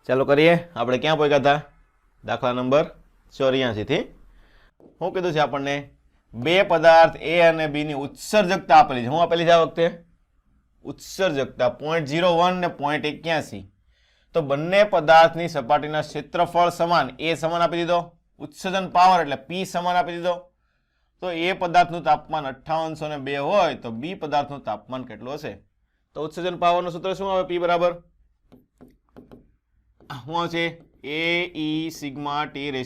ચાલો કરીએ. આપણે ક્યાં પહોંચ્યા હતા? દાખલા નંબર 84 થી. શું કીધું છે આપણને? બે પદાર્થ એ અને બી ની ઉત્સર્જકતા આપેલી છે. શું આપેલી છે આ વખતે? ઉત્સર્જકતા 0.01 ને 0.81. તો બંને પદાર્થની સપાટીના ક્ષેત્રફળ સમાન, એ સમાન આપી દીધો. ઉત્સર્જન પાવર એટલે P સમાન આપી દીધો. તો એ પદાર્થનું તાપમાન 5802 હોય તો બી પદાર્થનું તાપમાન કેટલું હશે? તો ઉત્સર્જન પાવરનું સૂત્ર શું આવે? P બરાબર શું આવશે? AE sigma T⁴.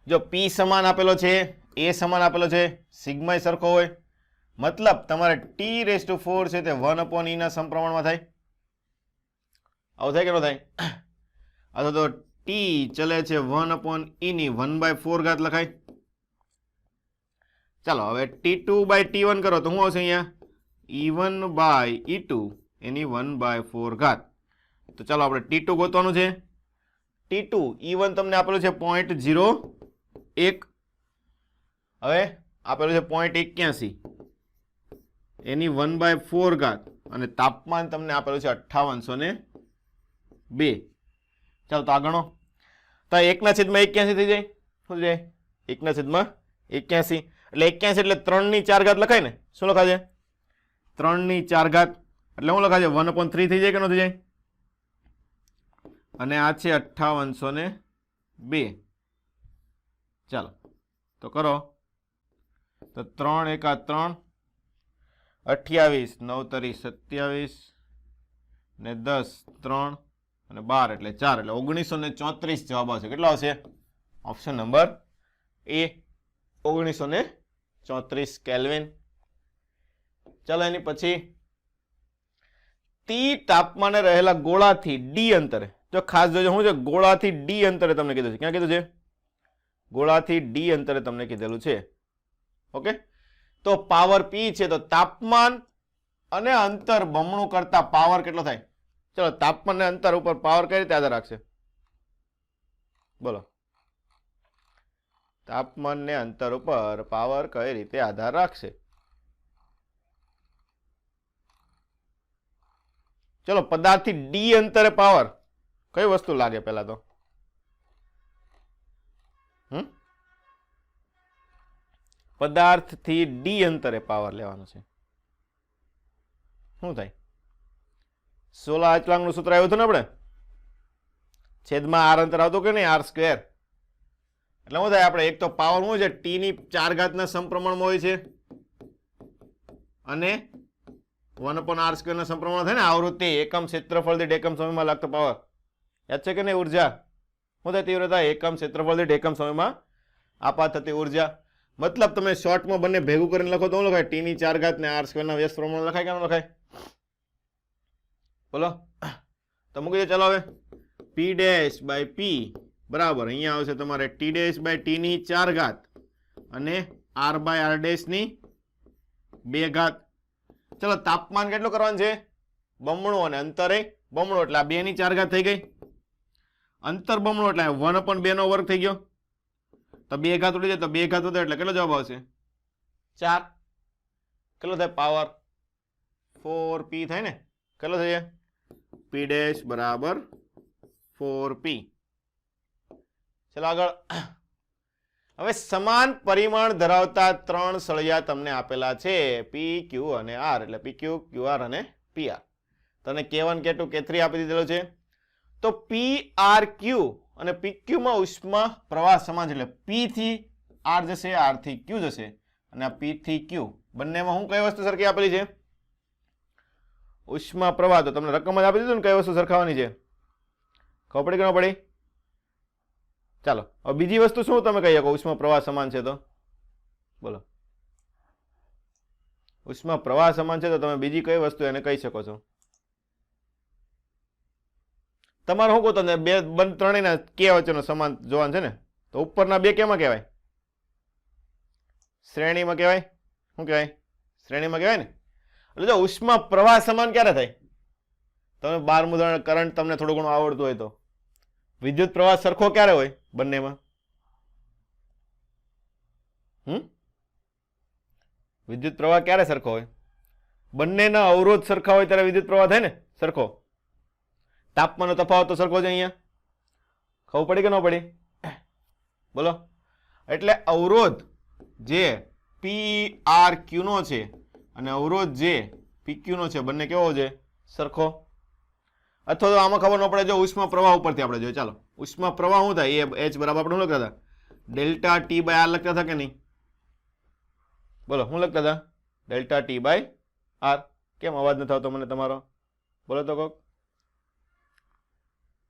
જો P સમાન આપેલો છે, A સમાન આપેલો છે, સિગ્મા સરખો હોય, મતલબ તમારે T⁴ છે તે 1/E ના સમપ્રમાણમાં થાય. આવું થાય કે ન થાય? અથવા તો T ચલે છે 1/E ની 1/4 લખાય. ચાલો હવે T2/T1 કરો તો શું આવશે? અહીંયા E1/E2 એની 1/4. તો ચાલો આપણે T2 ગોતવાનું છે. T2 E1 તમને આપેલું છે 0.01, હવે આપેલું છે 0.81 એની 1/4 અને તાપમાન તમને આપેલું છે 5802. ચાલો તો આ ગણો. તો 1/81 થઈ જાય. શું જાય? 1/81 એટલે 81 એટલે 3/4 લખાય ને? શું લખાશે? 3/4 એટલે શું લખાશે? 1/3 થઈ જાય કે ન થઈ જાય? અને આ છે 5802. ચાલો તો કરો. તો 3 × 3 28, 9 × 27 ને 10 3 અને 12 એટલે 4 એટલે 1934 જવાબ આવશે. કેટલો આવશે? ઓપ્શન નંબર એ 1934 કેલ્વિન. ચાલો એની પછી T તાપમાને રહેલા ગોળાથી ડી અંતરે, જો ખાસ જોજો શું છે, ગોળાથી ડી અંતરે તમને કીધું છે. ક્યાં કીધું છે? ગોળાથી ડી અંતરે તમને કીધેલું છે. ઓકે, તો પાવર P છે, તો તાપમાન અને અંતર બમણું કરતા પાવર કેટલો થાય? ચલો તાપમાન અને અંતર ઉપર પાવર કઈ રીતે આધાર રાખશે? બોલો. તાપમાન ને અંતર ઉપર પાવર કઈ રીતે આધાર રાખશે? ચલો પદાર્થથી ડી અંતરે પાવર કઈ વસ્તુ લાગે પેલા તો? પદાર્થથી ડી અંતરે પાવર લેવાનો છે. શું થાય? 16 અચળાંકનું સૂત્ર આવ્યું હતું ને આપણે? છેદમાં R અંતર આવતું કે નહીં? R². એટલે શું થાય? આપણે એક તો પાવર શું છે? T ની 4 ના સમપ્રમાણમાં હોય છે અને 1/R² ના સમપ્રમાણ થાય ને. આવૃત્તિ એકમ ક્ષેત્રફળ દીઠ એકમ સમયમાં લાગતો પાવર યાદ છે કે નહીં? ઉર્જા શું થાય? તીવ્રતા એકમ ક્ષેત્રફળ દીઠ એકમ સમયમાં આપાત થતી ઉર્જા. મતલબ તમે શોર્ટમાં બંને ભેગું કરીને લખો તો શું લખાય? T ની 4 ને R² ના વ્યસ્ત પ્રમાણ લખાય કે ન લખાય? બોલો તો મૂકી દે. ચાલો હવે P'/P બરાબર અહીંયા આવશે તમારે T'/T ની 4 અને R/R' ની 2. ચલો તાપમાન કેટલું કરવાનું છે? બમણું અને અંતરે બમણું એટલે આ 2 ની 4 થઈ ગઈ. અંતર બમણું એટલે 1/2 નો વર્ગ થઈ ગયો. તો 2 ઉડી જાય તો 2 વધે એટલે કેટલો જવાબ આવશે? 4. કેટલો થાય પાવર? 4P થાય ને? કેટલો થઈ જાય? P' બરાબર 4P. ચલો આગળ. હવે સમાન પરિમાણ ધરાવતા 3 સળિયા તમને આપેલા છે, PQ અને R, એટલે PQ, QR અને PR. તને K1, K2, K3 આપી દીધેલો છે. તો PRQ અને PQ માં ઉષ્મા પ્રવાહ સમાન છે, એટલે P થી R જશે, R થી Q જશે અને આ P થી Q બંનેમાં હું કઈ વસ્તુ સરખી આપેલી છે? ઉષ્મા પ્રવાહ. તો તમને રકમ જ આપી દીધું ને કઈ વસ્તુ સરખાવાની છે? ખબર પડી કે ન પડી? ચાલો હવે બીજી વસ્તુ શું તમે કહી શકો? ઉષ્મા પ્રવાહ સમાન છે તો બોલો. ઉષ્મા પ્રવાહ સમાન છે તો તમે બીજી કઈ વસ્તુ એને કહી શકો છો? તમારે શું કહો? તમને બે ત્રણેયના કે વચ્ચેનો સમાન જોવાનું છે ને, તો ઉપરના બે કેમાં કહેવાય? શ્રેણીમાં કહેવાય. શું કહેવાય? શ્રેણીમાં કહેવાય ને. એટલે જો ઉષ્મા પ્રવાહ સમાન ક્યારે થાય? તમે 12મું ઉદાહરણ કરંટ તમને થોડું ઘણું આવડતું હોય તો. વિદ્યુત પ્રવાહ સરખો ક્યારે હોય બંનેમાં? વિદ્યુત પ્રવાહ ક્યારે સરખો હોય? બંનેના અવરોધ સરખા હોય ત્યારે વિદ્યુત પ્રવાહ થાય ને સરખો. તાપમાનનો તફાવત તો સરખો છે અહીંયા. ખબર પડી કે ન પડી? બોલો. એટલે અવરોધ જે PRQ નો છે અને અવરોધ જે PQ નો છે બંને કેવો છે? સરખો. અથવા તો આમાં ખબર ન પડે જો ઉષ્મા પ્રવાહ ઉપરથી આપણે જોઈએ. ચાલો ઉષ્મા પ્રવાહ શું થાય? એ H બરાબર આપણે શું લખતા હતા? ડેલ્ટા T બાય R લખતા હતા કે નહીં? બોલો શું લખતા હતા? Delta T by R. કેમ અવાજ નથી આવતો મને તમારો? બોલો તો કોક.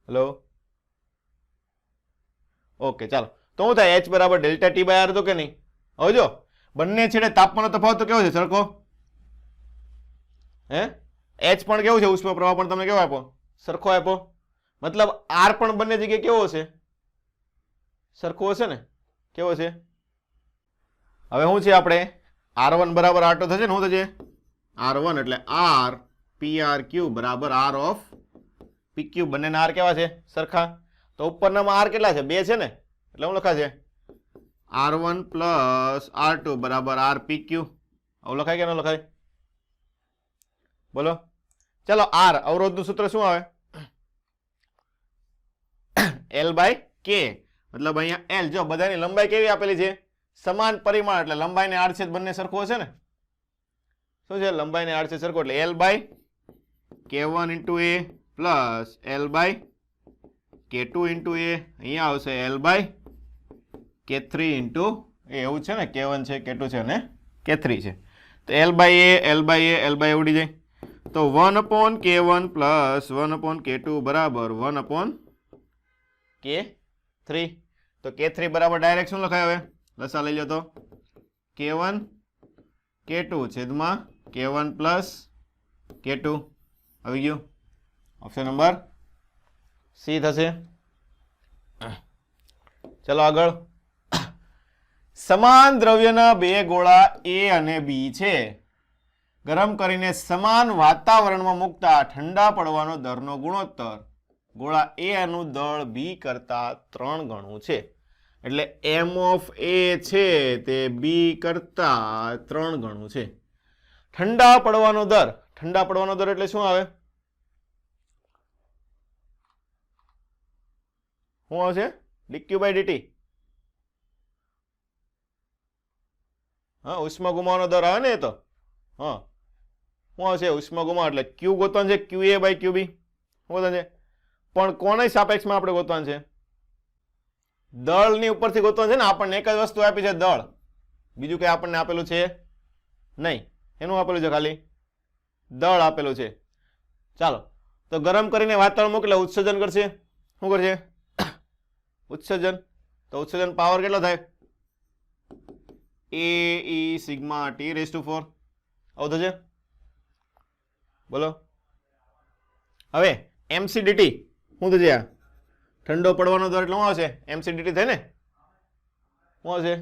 હેલો. ઓકે ચાલો. તો શું થાય? H બરાબર ડેલ્ટા T બાય R તો કે નહીં? હવે જો બંને છેડે તાપમાનનો તફાવત તો કેવો છે? સરખો. હે? H પણ કેવું છે? ઉષ્મા પ્રવાહ પણ તમને કેવો આપ્યો? સરખો આપ્યો. મતલબ R પણ બંને જગ્યાએ કેવો છે? સરખો હશે ને? કેવો છે? હવે શું છે આપણે? R1 બરાબર R2 થશે ને? શું થશે? R1 એટલે R PRQ બરાબર R ઓફ PQ. બંનેના R કેવા છે? સરખા. તો ઉપરનામાં R કેટલા છે? 2 છે ને? એટલે શું લખાશે? R1 પ્લસ R2 બરાબર R PQ. આવું લખાય કે ન લખાય? બોલો. ચલો R અવરોધનું સૂત્ર શું આવે? L by K. મતલબ અહીંયા L જો બધાની લંબાઈ કેવી આપેલી છે? સમાન પરિમાણ એટલે લંબાઈ ને આડછેદ બંને સરખું હશે ને? શું છે? લંબાઈ ને આડછેદ સરખું એટલે L by K1 into A plus L by K2 into A. અહીંયા આવશે L by K3 into A. એવું છે ને? K1 છે, K2 છે અને K3 છે. તો L by A, L by A, L by A ઉડી જાય. તો 1 upon K1 plus 1 upon K2 બરાબર 1 upon K3. તો K3 બરાબર ડાયરેક્ટ શું લખાય? હવે લસા લઈ લો તો K1 K2 છેદમાં K1 પ્લસ K2 આવી ગયું. ઓપ્શન નંબર સી થશે. ચલો આગળ. સમાન દ્રવ્યના બે ગોળા A અને B છે. ગરમ કરીને સમાન વાતાવરણમાં મૂકતા ઠંડા પડવાનો દરનો ગુણોત્તર ગોળા A નું દળ B કરતા 3 ગણું છે. એટલે M ઓફ A છે તે B કરતા 3 ગણું છે. ઠંડા પડવાનો દર. ઠંડા પડવાનો દર એટલે શું આવે? શું આવશે? dq by dt. હા, ઉષ્મા ગુમાવાનો દર આવે ને એ તો. હા, શું આવશે? ઉષ્મા ગુમાવ એટલે Q ગોતવાનું છે. QA by QB શું ગોતવાનું છે? પણ કોના સાપેક્ષમાં આપણે ગોતવાનું છે? દળની ઉપરથી ગોતવાનું છે ને. આપણને એક જ વસ્તુ આપી છે, દળ. બીજું કઈ આપણને આપેલું છે નહીં. એનું આપેલું છે ખાલી દળ આપેલું છે. ચાલો તો ગરમ કરીને વાતાવરણ મોકલે ઉત્સર્જન કરશે. શું કરશે? ઉત્સર્જન. તો ઉત્સર્જન પાવર કેટલો થાય? AE sigma T raise to 4. આવું થશે. બોલો. હવે MCDT શું થશે? આ ઠંડો પડવાનો દર એટલે શું આવશે? MCDT થાય ને? શું આવશે?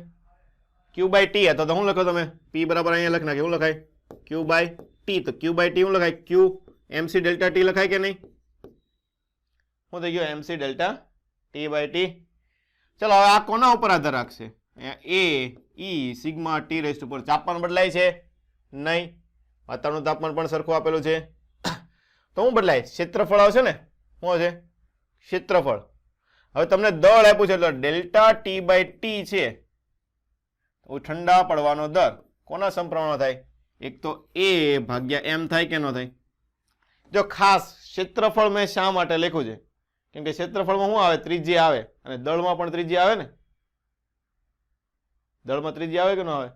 Q by T. તો શું લખો તમે? P બરાબર અહીંયા લખી નાખે. શું લખાય? Q by T. તો Q બાય T શું લખાય? Q MC ડેલ્ટા T લખાય કે નહીં? શું થઈ ગયું? MC delta T by T. ચલો હવે આ કોના ઉપર આધાર રાખશે? AE sigma T raise to 4. તાપમાન બદલાય છે નહીં. વાતાવરણનું તાપમાન પણ સરખું આપેલું છે. તો શું બદલાય? ક્ષેત્રફળ આવશે ને. શું હશે? ક્ષેત્રફળ. હવે તમને દળ આપ્યું છે એટલે ડેલ્ટા T બાય T છે. ઠંડા પડવાનો દર કોના સમપ્રમાણમાં થાય? એક તો A ભાગ્યા M થાય કે ન થાય? જો ખાસ ક્ષેત્રફળ મેં શા માટે લખ્યું છે? કેમ કે ક્ષેત્રફળમાં શું આવે? ત્રિજ્યા આવે. અને દળમાં પણ ત્રિજ્યા આવે ને. દળમાં ત્રિજ્યા આવે કે ન આવે?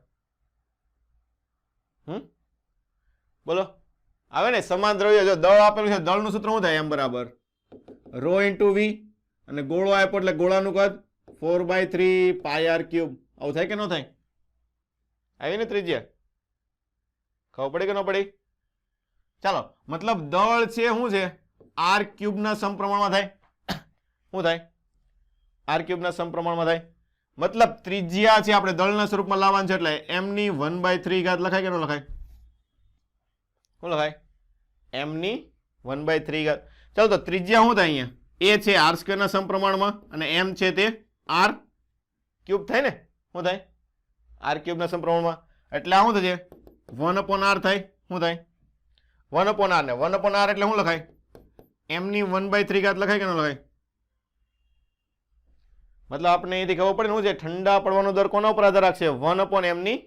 બોલો. આવે ને. સમાન દ્રવ્ય જો દળ આપેલું છે, દળનું સૂત્ર શું થાય? M બરાબર ρ ઇન્ટુ V. અને ગોળો આપ્યો એટલે ગોળાનું કદ 4/3 પાય R ક્યુબ. આવું થાય કે ન થાય? આવી ને ત્રિજ્યા. ખબર પડી કે ન પડી? ચાલો મતલબ દળ છે શું છે? R ક્યુબ ના સમપ્રમાણમાં થાય. શું થાય? R ક્યુબ ના સમપ્રમાણમાં થાય. મતલબ ત્રિજ્યા છે આપણે દળના સ્વરૂપમાં લાવવાનું છે એટલે M ની 1/3 ઘાત લખાય કે ન લખાય? શું લખાય? M ની 1/3 ઘાત. ચાલો તો ત્રિજ્યા શું થાય? અહીંયા A છે R સ્ક્વેર ના સમપ્રમાણમાં અને M છે તે R ક્યુબ થાય ને. શું થાય? R ક્યુબ ના સમપ્રમાણમાં. એટલે આ શું થશે? 1/R થાય. શું થાય? 1/R ને 1/R એટલે શું લખાય? m ની 1/3 ઘાત લખાય કે ન લખાય? મતલબ આપણે અહીંથી ખબર પડે ને શું છે, ઠંડા પડવાનો દર કોના ઉપર આધાર રાખશે? 1/m ની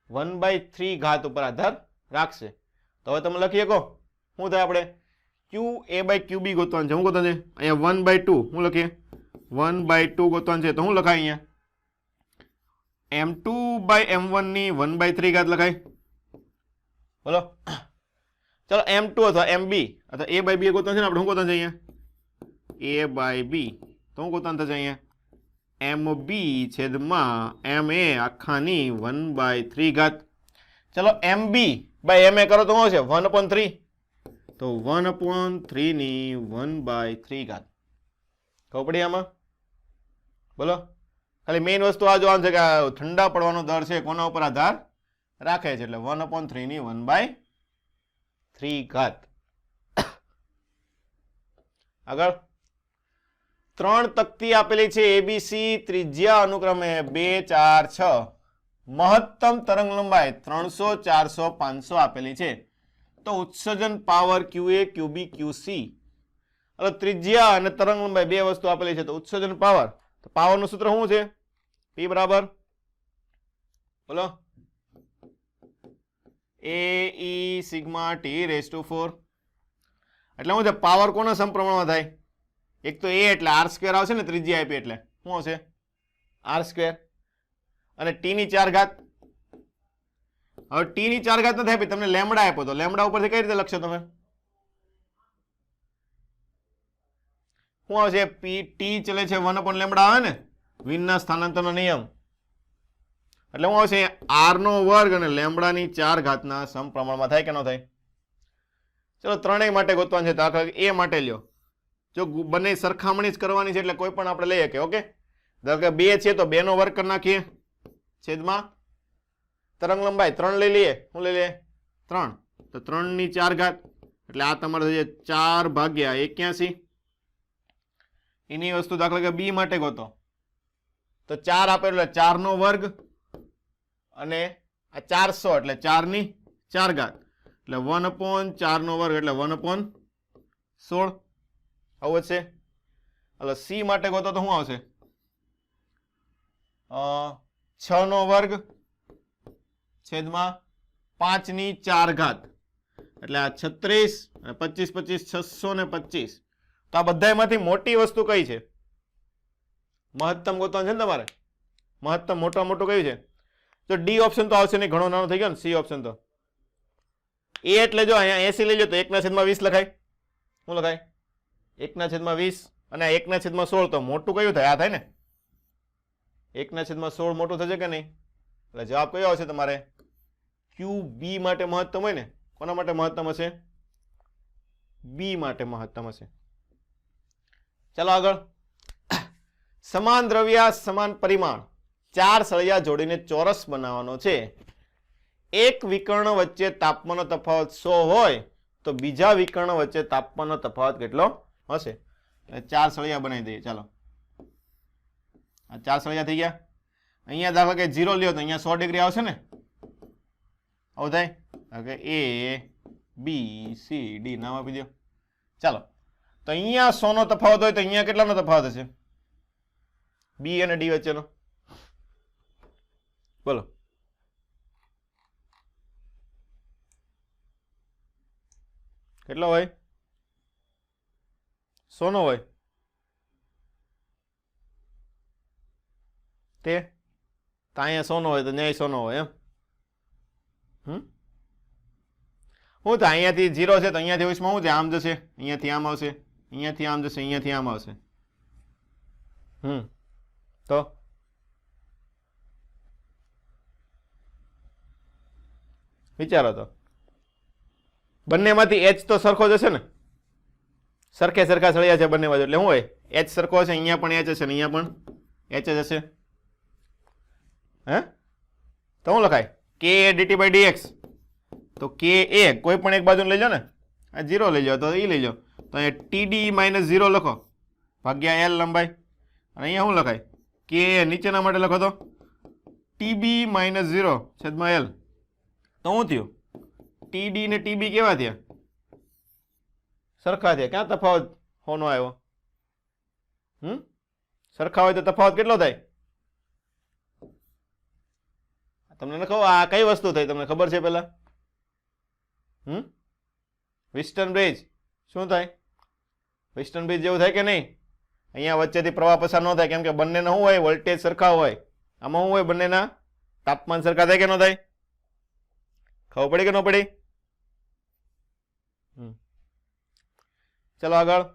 1/3 ઘાત ઉપર આધાર રાખશે. તો હવે તમે લખી શકો શું થાય? આપણે qa/qb ગોતવાનું છે. શું ગોતવાનું છે? અહીંયા 1/2 શું લખીએ? 1/2 ગોતવાનું છે. તો શું લખાય અહીંયા? m2/m1 ની 1/3 ઘાત લખાય. બોલો ચલો m2 અથવા mb અથવા a/b ગોતવાનું છે ને આપણે. શું ગોતવાનું છે અહીંયા? a/b. તો શું ગોતવાનું થશે અહીંયા? mb છેદમાં ma આખાની 1/3 ઘાત. ચલો mb/ma કરો તો શું છે? 1/3. તો 1/3 ની 1/3 ઘાત. ખબર પડી આમાં? બોલો ખાલી મેઇન વસ્તુ આ જોવાનું છે કે ઠંડા પડવાનો દર છે કોના ઉપર આધાર રાખે છે, એટલે 1/3 ની 1/3 ઘાત. આગળ 3 તકતી આપેલી છે એબીસી, ત્રિજ્યા અનુક્રમે 2, 4, 6, મહત્તમ તરંગ લંબાઈ 300, 400, 500 આપેલી છે. તો ઉત્સર્જન પાવર QA, QB, QC. હવે ત્રિજ્યા અને તરંગ લંબાઈ બે વસ્તુ આપેલી છે. તો ઉત્સર્જન પાવર, તો પાવરનું સૂત્ર શું છે? P બરાબર બોલો AE સિગ્મા T⁴. એટલે શું છે? પાવર કોના સમપ્રમાણમાં થાય? એક તો a એટલે r² આવશે ને, ત્રિજ્યા આપી એટલે શું આવશે? r². અને t ની 4 ઘાત. હવે t ની 4 ઘાત નથી આપી, તમને લેમડા આપ્યો. તો લેમડા ઉપરથી કઈ રીતે લખશો તમે? શું આવશે? t ચલે છે 1/λ આવે ને, વિનના સ્થાનાંતરનો નિયમ. એટલે શું આવશે? r² અને લેમડાની 4 ઘાતના સમપ્રમાણમાં થાય કે ન થાય? ચલો ત્રણેય માટે ગોતવાનું છે. તો આખા a માટે લ્યો. જો બંને સરખામણી જ કરવાની છે એટલે કોઈ પણ આપણે લઈએ કે ઓકે. ધારો કે 2 છે તો 2 નો વર્ગ કરી નાખીએ છેદમાં તરંગ લંબાઈ 3 લઈ લઈએ. શું લઈ લઈએ? 3. તો 3 ની 4 ઘાત એટલે આ તમારે થશે 4/81. એની વસ્તુ દાખલા કે બી માટે ગોતો. તો 4 આપેલો એટલે 4 નો વર્ગ અને આ 400 એટલે 4 ની 4 ઘાત એટલે 1/4 નો વર્ગ એટલે 1/16. આવું છે. એટલે સી માટે ગોતો તો શું આવશે? 6 નો વર્ગ છેદમાં 5 ની 4 ઘાત એટલે આ 36 અને 25 25 625. તો આ બધામાંથી મોટી વસ્તુ કઈ છે? મહત્તમ ગોતવાનું છે ને તમારે. મહત્તમ મોટામાં મોટું કયું છે? તો ડી ઓપ્શન તો આવશે નહીં, ઘણો નાનો થઈ ગયો ને. સી ઓપ્શન તો એ એટલે જો અહીંયા 80 લઈ લો તો 1/20 લખાય. શું લખાય? 1/20 અને 1/16. તો મોટું કયું થાય? આ થાય ને. 1/16 મોટું થશે કે નહીં? એટલે જવાબ કયો આવશે તમારે? QB માટે મહત્તમ હોય ને. કોના માટે મહત્તમ હશે? બી માટે મહત્તમ હશે. ચાલો આગળ. સમાન દ્રવ્યાંશ સમાન પરિમાણ 4 સળિયા જોડીને ચોરસ બનાવવાનો છે. એક વિકર્ણ વચ્ચે તાપમાનનો તફાવત 100 હોય તો બીજા વિકર્ણ વચ્ચે તાપમાનનો તફાવત કેટલો હશે? 4 સળિયા બનાવી દઈએ. ચાલો આ 4 સળિયા થઈ ગયા. અહીંયા દાખલા કે 0 લ્યો તો અહીંયા 100 ડિગ્રી આવશે ને. આવું થાય. A B C D નામ આપી દો. ચાલો તો અહીંયા 100 નો તફાવત હોય તો અહીંયા કેટલાનો તફાવત હશે? બી અને ડી વચ્ચેનો. બોલો કેટલો હોય? 100 નો હોય. તે અહીંયા 100 નો હોય તો ન્યાય 100 નો હોય એમ. શું થાય? અહીંયાથી 0 છે તો અહીંયાથી ઉષ્મા શું છે? આમ જશે, અહીંયાથી આમ આવશે, અહીંયાથી આમ જશે, અહીંયાથી આમ આવશે. તો વિચારો તો બંનેમાંથી એચ તો સરખો જશે ને. સરખે સરખા સળિયા છે બંને બાજુ એટલે શું હોય? એચ સરખો હશે. અહીંયા પણ એચ હશે ને અહીંયા પણ એચ જ હશે. હે તો શું લખાય? કે dt/dx. તો કે એ કોઈ પણ એક બાજુ લઈ લો ને. આ 0 લઈ લો તો એ લઈ લો. તો અહીંયા TD-0 લખો ભાગ્યા L લંબાઈ. અને અહીંયા શું લખાય? કે નીચેના માટે લખો તો TB-0 છેદમાં L. તો શું થયું? TD ને TB કેવા થયા? સરખા છે, ક્યાં તફાવત હોનો આવ્યો? સરખા હોય તો તફાવત કેટલો થાય? તમને કહો આ કઈ વસ્તુ થઈ, તમને ખબર છે પેલા? વિસ્ટન બ્રિજ. શું થાય? વિસ્ટન બ્રિજ જેવું થાય કે નહીં? અહીંયા વચ્ચેથી પ્રવાહ પસાર ન થાય, કેમ કે બંનેના શું હોય? વોલ્ટેજ સરખા હોય. આમાં શું હોય? બંનેના તાપમાન સરખા થાય કે ન થાય? ખબર પડી કે ન પડી? ચલો આગળ.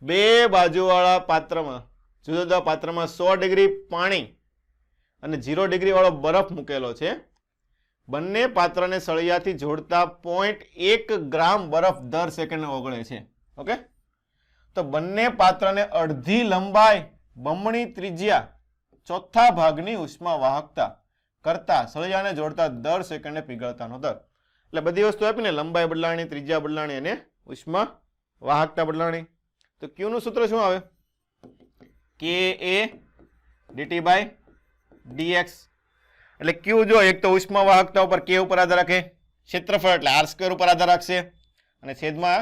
બે બાજુવાળા પાત્રમાં, જુદા જુદા પાત્રમાં 100 ડિગ્રી પાણી અને 0 ડિગ્રી વાળો બરફ મૂકેલો છે. બંને પાત્રને સળિયાથી જોડતા 0.1 ગ્રામ બરફ દર સેકન્ડ ઓગળે છે. ઓકે, તો બંને પાત્રને અડધી લંબાઈ, બમણી ત્રિજ્યા, ચોથા ભાગની ઉષ્મા વાહકતા કરતા સળિયાને જોડતા દર સેકન્ડે પીગળતાનો દર. એટલે બધી વસ્તુ આપીને, લંબાઈ બદલાણી, ત્રિજ્યા બદલાણી અને ઉષ્મા વાહકતા બદલાણી. તો ક્યુ નું સૂત્ર શું આવે? કે એ ડીટી બાય ડીએક્સ. એટલે ક્યુ જો એક તો ઉષ્મા વાહકતા ઉપર કે ઉપર આધાર રાખે, ક્ષેત્રફળ એટલે આર સ્ક્વેર ઉપર આધાર રાખશે, અને છેદમાં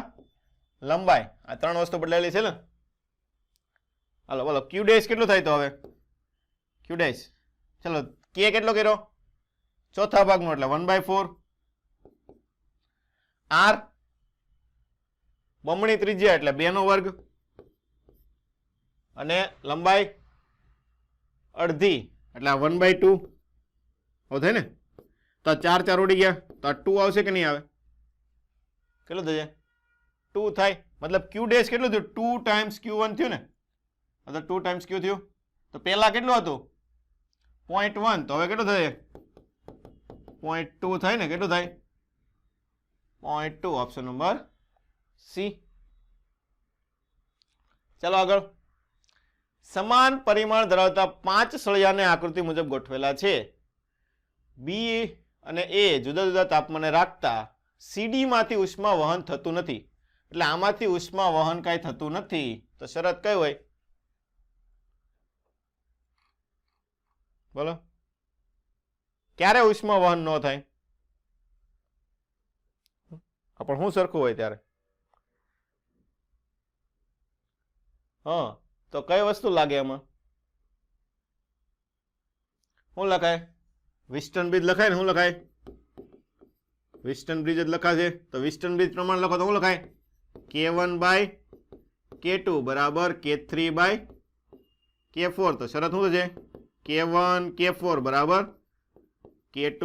લંબાઈ. આ ત્રણ વસ્તુ બદલાયેલી છે ને. હાલો બોલો, ક્યુ ડેશ કેટલું થાય તો હવે? ક્યુ ડેશ, ચલો કે કેટલો કર્યો? ચોથા ભાગનો એટલે 1/4. આર બમણી ત્રિજ્યા એટલે 2 નો વર્ગ, અને લંબાઈ અડધી એટલે 1/2. થાય ને? તો 4 4 ઉડી ગયા, તો આ 2 આવશે કે નહીં આવે? કેટલું થશે? 2 થાય. મતલબ ક્યુ ડેશ કેટલું થયું? 2 ટાઈમ્સ Q1 થયું ને, મતલબ 2 ટાઈમ્સ Q થયું. તો પહેલા કેટલું હતું? 0.1. તો હવે કેટલું થશે? 0.2 થાય ને? કેટલું થાય? 0.2. Option number C. ચાલો આગળ. સમાન પરિમાણ ધરાવતા 5 સળિયાને આકૃતિ મુજબ ગોઠવેલા છે. બી અને એ જુદા જુદા તાપમાને રાખતા સીડી માંથી ઉષ્મા વહન થતું નથી. એટલે આમાંથી ઉષ્મા વહન કાંઈ થતું નથી. તો શરત કઈ હોય? બોલો, ક્યારે ઉષ્મા વહન ન થાય? પણ શું સરખું હોય ત્યારે? હા, તો કઈ વસ્તુ લાગે એમાં? શું લખાય? વિસ્ટન બ્રિજ લખાય ને? શું લખાય? વિસ્ટન બ્રિજ જ લખાશે. તો વિસ્ટન બ્રિજ પ્રમાણે લખો તો શું લખાય? K1/K2 બરાબર K3/K4. તો શરત શું થશે? K1 K4 બરાબર K2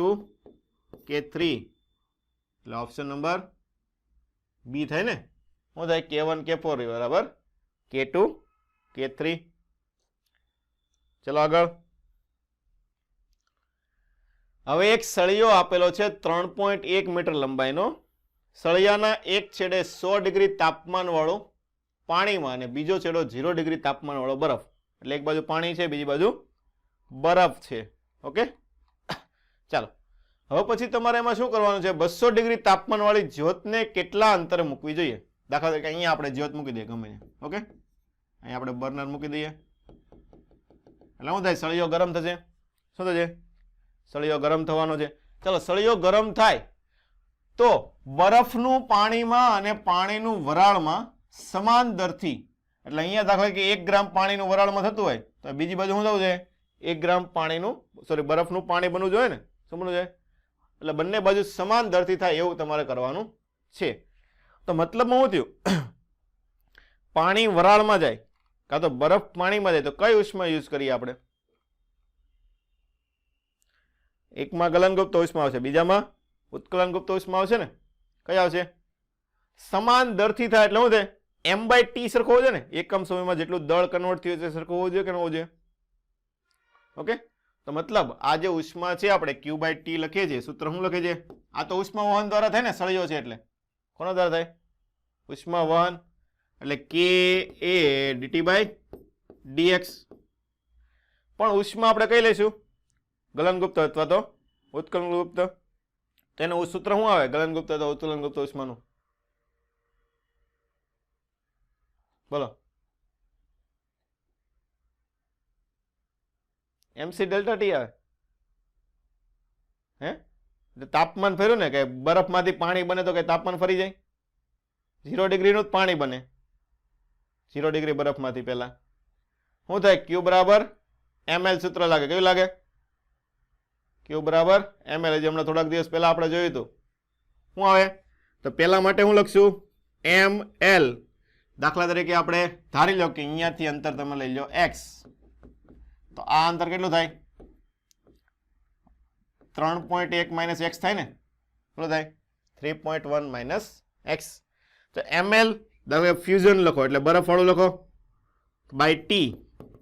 K3. એટલે ઓપ્શન નંબર બી થાય ને. શું થાય? K1 K4 બરાબર K2 K3. ચલો આગળ. હવે એક સળિયો આપેલો છે 3.1 મીટર લંબાઈનો. સળિયાના એક છેડે 100 ડિગ્રી તાપમાન વાળો પાણીમાં અને બીજો છેડો 0 ડિગ્રી તાપમાન વાળો બરફ. એટલે એક બાજુ પાણી છે, બીજી બાજુ બરફ છે. ઓકે, ચાલો. હવે પછી તમારે એમાં શું કરવાનું છે? 200 ડિગ્રી તાપમાન વાળી જ્યોતને કેટલા અંતરે મૂકવી જોઈએ? દાખલા તરીકે અહીંયા આપણે જ્યોત મૂકી દઈએ ગમે. ઓકે, અહીંયા આપણે બર્નર મૂકી દઈએ. એટલે શું થાય? સળિયો ગરમ થશે. શું થશે? સળિયો ગરમ થવાનો છે. ચાલો, સળિયો ગરમ થાય તો બરફનું પાણીમાં અને પાણીનું વરાળમાં સમાન દરથી, એટલે અહીંયા દાખલા કે 1 ગ્રામ પાણીનું વરાળમાં થતું હોય તો બીજી બાજુ શું થવું છે? 1 ગ્રામ પાણીનું બરફનું પાણી બનવું જોઈએ ને. શું બનવું જોઈએ? એટલે બંને બાજુ સમાન દરથી થાય એવું તમારે કરવાનું છે. તો મતલબમાં શું થયું? પાણી વરાળમાં જાય કાં તો બરફ પાણીમાં જાય તો કઈ ઉષ્મા યુઝ કરીએ આપણે? એકમાં ગલનગુપ્ત ઉષ્મા આવશે, બીજામાં ઉત્કલનગુપ્ત ઉષ્મા આવશે ને. કઈ આવશે? સમાન દરથી થાય એટલે શું થાય? m/t સરખો હોવો જોઈએ ને. એકમ સમયમાં જેટલું દળ કન્વર્ટ થયું છે સરખો હોવો જોઈએ કે ન હોવો જોઈએ? ઓકે, તો મતલબ આ જે ઉષ્મા છે આપણે Q/T લખીએ છીએ, સૂત્ર શું લખીએ છીએ? આ તો ઉષ્મા વહન દ્વારા થાય ને, સળિયો છે એટલે કોના દ્વારા થાય? ઉષ્મા વહન. એટલે કે એ dt/dx. પણ ઉષ્મા આપણે કઈ લઈશું? ગલનગુપ્ત અથવા તો ઉત્કલનગુપ્ત. તેનું સૂત્ર શું આવે? ગલનગુપ્ત અથવા ઉત્કલનગુપ્ત ઉષ્માનું બોલો. MC ડેલ્ટા ટી આવે. હે, તાપમાન ફેર્યું ને કે બરફમાંથી પાણી બને તો કઈ તાપમાન ફરી જાય? 0 ડિગ્રીનું જ પાણી બને 0 ડિગ્રી બરફમાંથી પહેલા શું થાય Q બરાબર ml સૂત્ર લાગે કેવું લાગે Q બરાબર ml જે હમણાં થોડાક દિવસ પહેલા આપણે જોયું હતું શું આવે તો પહેલા માટે હું લખશું ml દાખલા તરીકે આપણે ધારી લો કે અહીંયાથી અંતર તમે લઈ લો x તો આ અંતર કેટલું થાય 3.1 માઇનસ x થાય ને કેટલું થાય 3.1 માઇનસ x તો ml દાખલા ફ્યુઝન લખો એટલે બરફવાળું લખો બાય t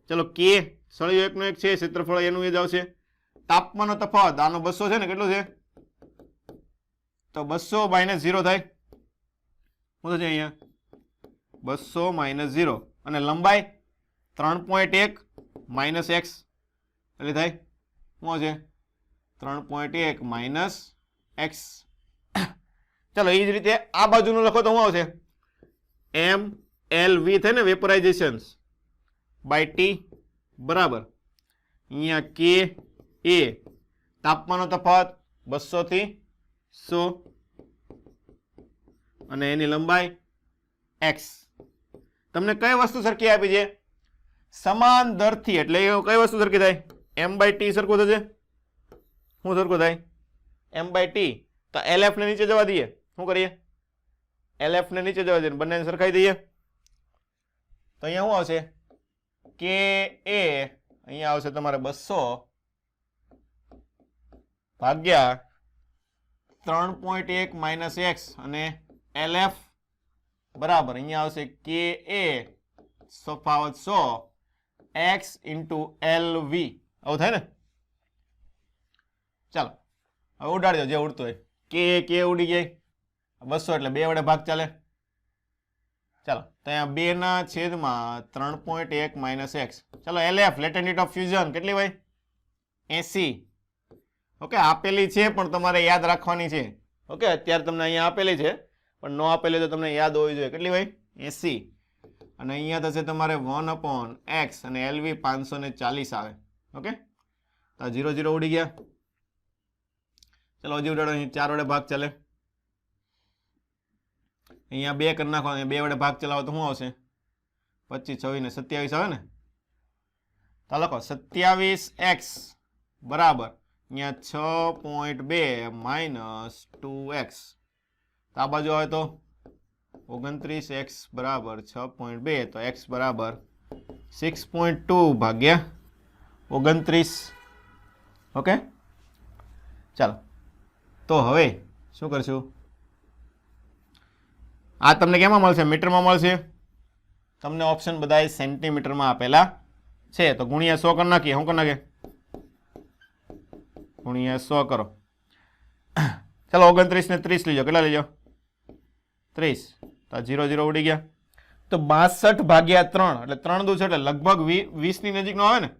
ચલો k સળિયો એકનો એક છે ક્ષેત્રફળ એનું એ જ આવશે તાપમાનનો તફાવત આનો 200 છે ને કેટલું છે તો 200 માઇનસ 0 થાય શું થશે અહીંયા 200 માઇનસ 0 અને લંબાઈ 3.1 માઇનસ x એટલે થાય શું છે 3.1 માઇનસ x ચલો એ જ રીતે આ બાજુનું લખો તો શું આવશે m l v થાય ને વેપરાઇઝેશન બાય t બરાબર અહીંયા k a તાપમાનનો તફાવત 200 થી 100 અને એની લંબાઈ x તમને કઈ વસ્તુ સરખી આપી છે સમાન દરથી એટલે કઈ વસ્તુ સરખી થાય m બાય t સરખું થશે શું સરખું થાય m બાય t તો lf ને નીચે જવા દઈએ શું કરીએ lf ને નીચે જવા દઈએ બંનેને સરખાઈ દઈએ તો અહીંયા શું આવશે કે એ અહીંયા આવશે તમારે 200 ભાગ્યા 3.1 માઇનસ x અને lf બરાબર અહીંયા આવશે કે એ તફાવત 100 x ઇન્ટુ lv આવું થાય ને ચાલો હવે ઉડાડી દો જે ઉડતું હોય કે ઉડી જાય 200 એટલે 2 વડે ભાગ ચાલે ચાલો તો અહીંયા 2 ના છેદમાં 3.1 માઇનસ x ચાલો LF લેટેન્ટ હીટ ઓફ ફ્યુઝન કેટલી હોય 80 ઓકે આપેલી છે પણ તમારે યાદ રાખવાની છે ઓકે અત્યારે તમને અહીંયા આપેલી છે પણ નો આપેલી તો તમને યાદ હોવી જોઈએ કેટલી હોય 80 અને અહીંયા થશે તમારે 1/x અને LV 540 આવે ઓકે તો 0 0 ઉડી ગયા ચલો હજી ઉડાડો અહીં 4 વડે ભાગ ચાલે અહીંયા 2 કરી નાખો 2 વડે ભાગ ચલાવો તો શું આવશે 25 26 ને 27 આવે ને તો લખો 27x બરાબર અહીંયા 6.2 માઇનસ 2x તો આ બાજુ આવે તો 29x બરાબર 6.2 તો x બરાબર 6.2 ભાગ્યા 29 ઓકે ચાલો તો હવે શું કરશું આ તમને કેમાં મળશે મીટરમાં મળશે તમને ઓપ્શન બધાય સેન્ટીમીટરમાં આપેલા છે તો ગુણ્યા 100 કરી નાખીએ શું કરી નાખીએ ગુણ્યા 100 કરો ચાલો 29 ને 30 લીજો કેટલા લીજો 30 તો 0 0 ઉડી ગયા તો 62 ભાગ્યા 3 એટલે 3 દુ છે એટલે લગભગ 20 ની નજીકનો આવે ને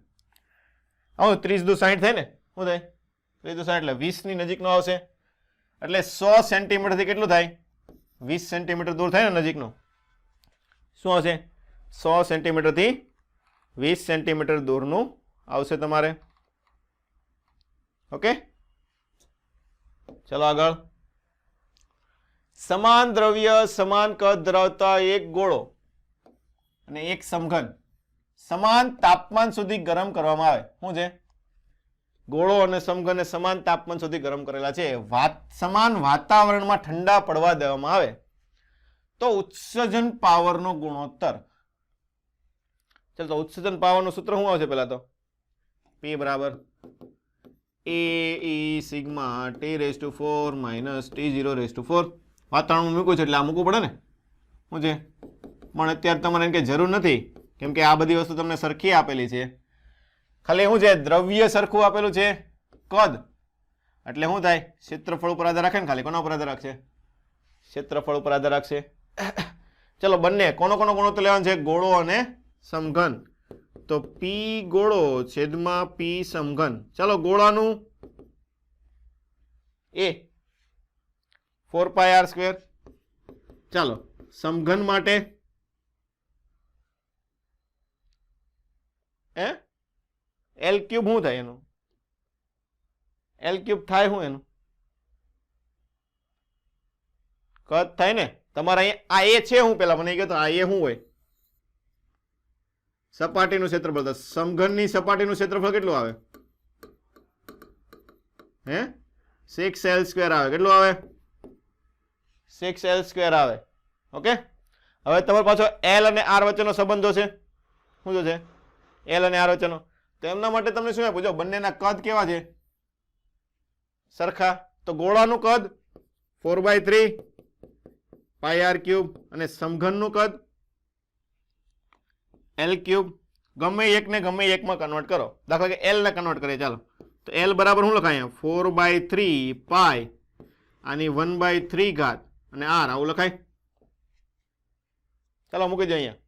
આવો 30 દુ 60 થાય ને શું થાય 30 દુ 60 એટલે 20 ની નજીકનો આવશે એટલે 100 સેન્ટીમીટર થી કેટલું થાય 20 સેન્ટીમીટર દૂર થાય ને નજીકનો શું હશે 100 સેન્ટીમીટર થી 20 સેન્ટીમીટર દૂરનું આવશે તમારે ઓકે ચલો આગળ સમાન દ્રવ્ય સમાન કદ ધરાવતા એક ગોળો અને એક સમઘન સમાન તાપમાન સુધી ગરમ કરવામાં આવે શું છે ગોળો અને સમઘનને સમાન તાપમાન સુધી ગરમ કરેલા છે સમાન વાતાવરણમાં ઠંડા પડવા દેવામાં આવે તો ઉત્સર્જન પાવરનો ગુણોત્તર ચાલો તો ઉત્સર્જન પાવરનું સૂત્ર શું આવશે પહેલા તો P બરાબર A E sigma T⁴ minus T⁴ વાતાવરણ મૂક્યું છે એટલે આ મૂકવું પડે ને શું છે પણ અત્યારે તમારે કઈ જરૂર નથી કેમ કે આ બધી વસ્તુ તમને સરખી આપેલી છે ખાલી શું છે દ્રવ્ય સરખું આપેલું છે કદ એટલે શું થાય ક્ષેત્રફળ ઉપર આધાર રાખે ને ખાલી કોના ઉપર આધાર રાખશે ક્ષેત્રફળ ઉપર આધાર રાખશે ચલો બંને કોનો કોનો ગુણોત્તર લેવાનો છે ગોળો અને સમઘન તો P ગોળો છેદમાં P સમઘન ચાલો ગોળાનું A 4πr² ચાલો સમઘન માટે L³ શું થાય એનું L³ થાય શું એનું કદ થાય ને તમારે અહીંયા આ એ છે હું પેલા મને કહો તો આ એ શું હોય? સપાટીનું ક્ષેત્રફળ. તો સમઘનની સપાટીનું ક્ષેત્રફળ કેટલું આવે? હે 6l² આવે. કેટલું આવે? 6l² આવે. ઓકે, હવે તમારે પાછો l અને r વચ્ચેનો સંબંધો છે. શું છે? l અને r વચ્ચેનો. તો એમના માટે તમને શું પૂછો? બંનેના કદ કેવા છે? સરખા. તો ગોળાનું કદ 4/3 πr³ અને સમઘનનું કદ l³. ગમે એકને ગમે એકમાં કન્વર્ટ કરો. દાખલા કે l ને કન્વર્ટ કરીએ. ચાલો, તો l બરાબર શું લખાય? 4/3 પાઈ આની 1/3 ઘાત અને r આવું લખાય. ચાલો મૂકી દો અહીંયા.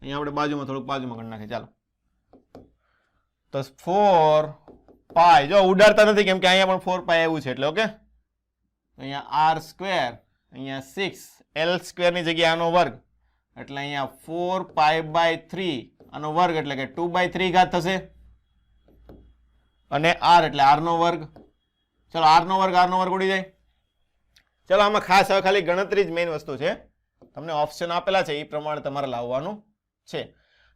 અહીંયા આપણે બાજુમાં થોડુંક બાજુમાં કરી નાખીએ. ચાલો, તો 4 પાઈ, જો ઉડાડતા નથી કેમ કે અહીંયા પણ 4 પાઈ આવ્યું છે એટલે. ઓકે, અહીંયા r², અહીંયા 6l² ની જગ્યાએ આનો વર્ગ એટલે અહીંયા 4π/3 આનો વર્ગ એટલે કે 2/3 ઘાત થશે અને r એટલે r નો વર્ગ. ચલો r નો વર્ગ ઉડી જાય. ચલો આમાં ખાસ હવે ખાલી ગણતરી જ મેઇન વસ્તુ છે. તમને ઓપ્શન આપેલા છે એ પ્રમાણે તમારે લાવવાનું છે.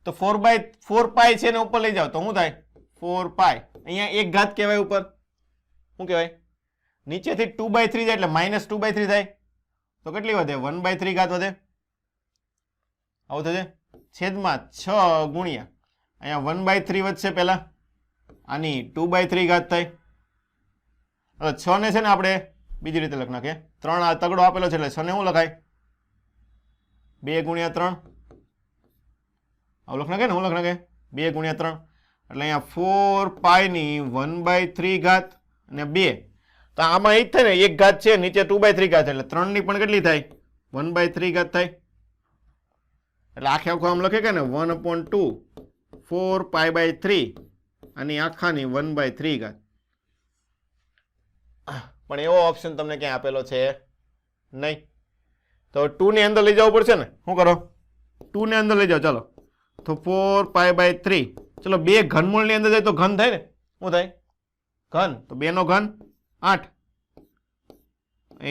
તો 4/4 પાઈ છે ને ઉપર લઈ જાઓ તો શું થાય? 4 પાઈ. અહીંયા એક ઘાત કહેવાય ઉપર. શું કહેવાય? નીચેથી 2/3 જાય એટલે -2/3 થાય. તો કેટલી વધે? 1/3 ઘાત વધે. આવું થશે. છેદમાં 6 ગુણ્યા અહીંયા 1/3 વધશે પહેલા, આની 2/3 ઘાત થાય. હવે 6 ને છે ને આપણે બીજી રીતે લખ નાખીએ. 3 આ તગડો આપેલો છે એટલે 6 ને શું લખાય? 2 ગુણ્યા 3 આવું લખ નાખે ને. હું લખ નાખે 2 ગુણ્યા 3 એટલે અહીંયા 4 પાઈની 1/3 ઘાત અને 2. તો આમાં એ જ થાય ને, એક ઘાત છે નીચે 2/3 ઘાત એટલે 3 ની પણ કેટલી થાય? 1/3 ઘાત થાય. એટલે આખે આખું આમ લખે કે ને 1/2 4π/3 અને આખાની 1/3 ઘાત. પણ એવો ઓપ્શન તમને ક્યાં આપેલો છે નહીં. તો 2 ની અંદર લઈ જવું પડશે ને. શું કરો? 2 ને અંદર લઈ જાઓ. ચાલો, તો 4π/3. ચલો, 2 ઘનમૂળ ની અંદર જાય તો ઘન થાય ને. શું થાય? ઘન. તો 2 નો ઘન 8,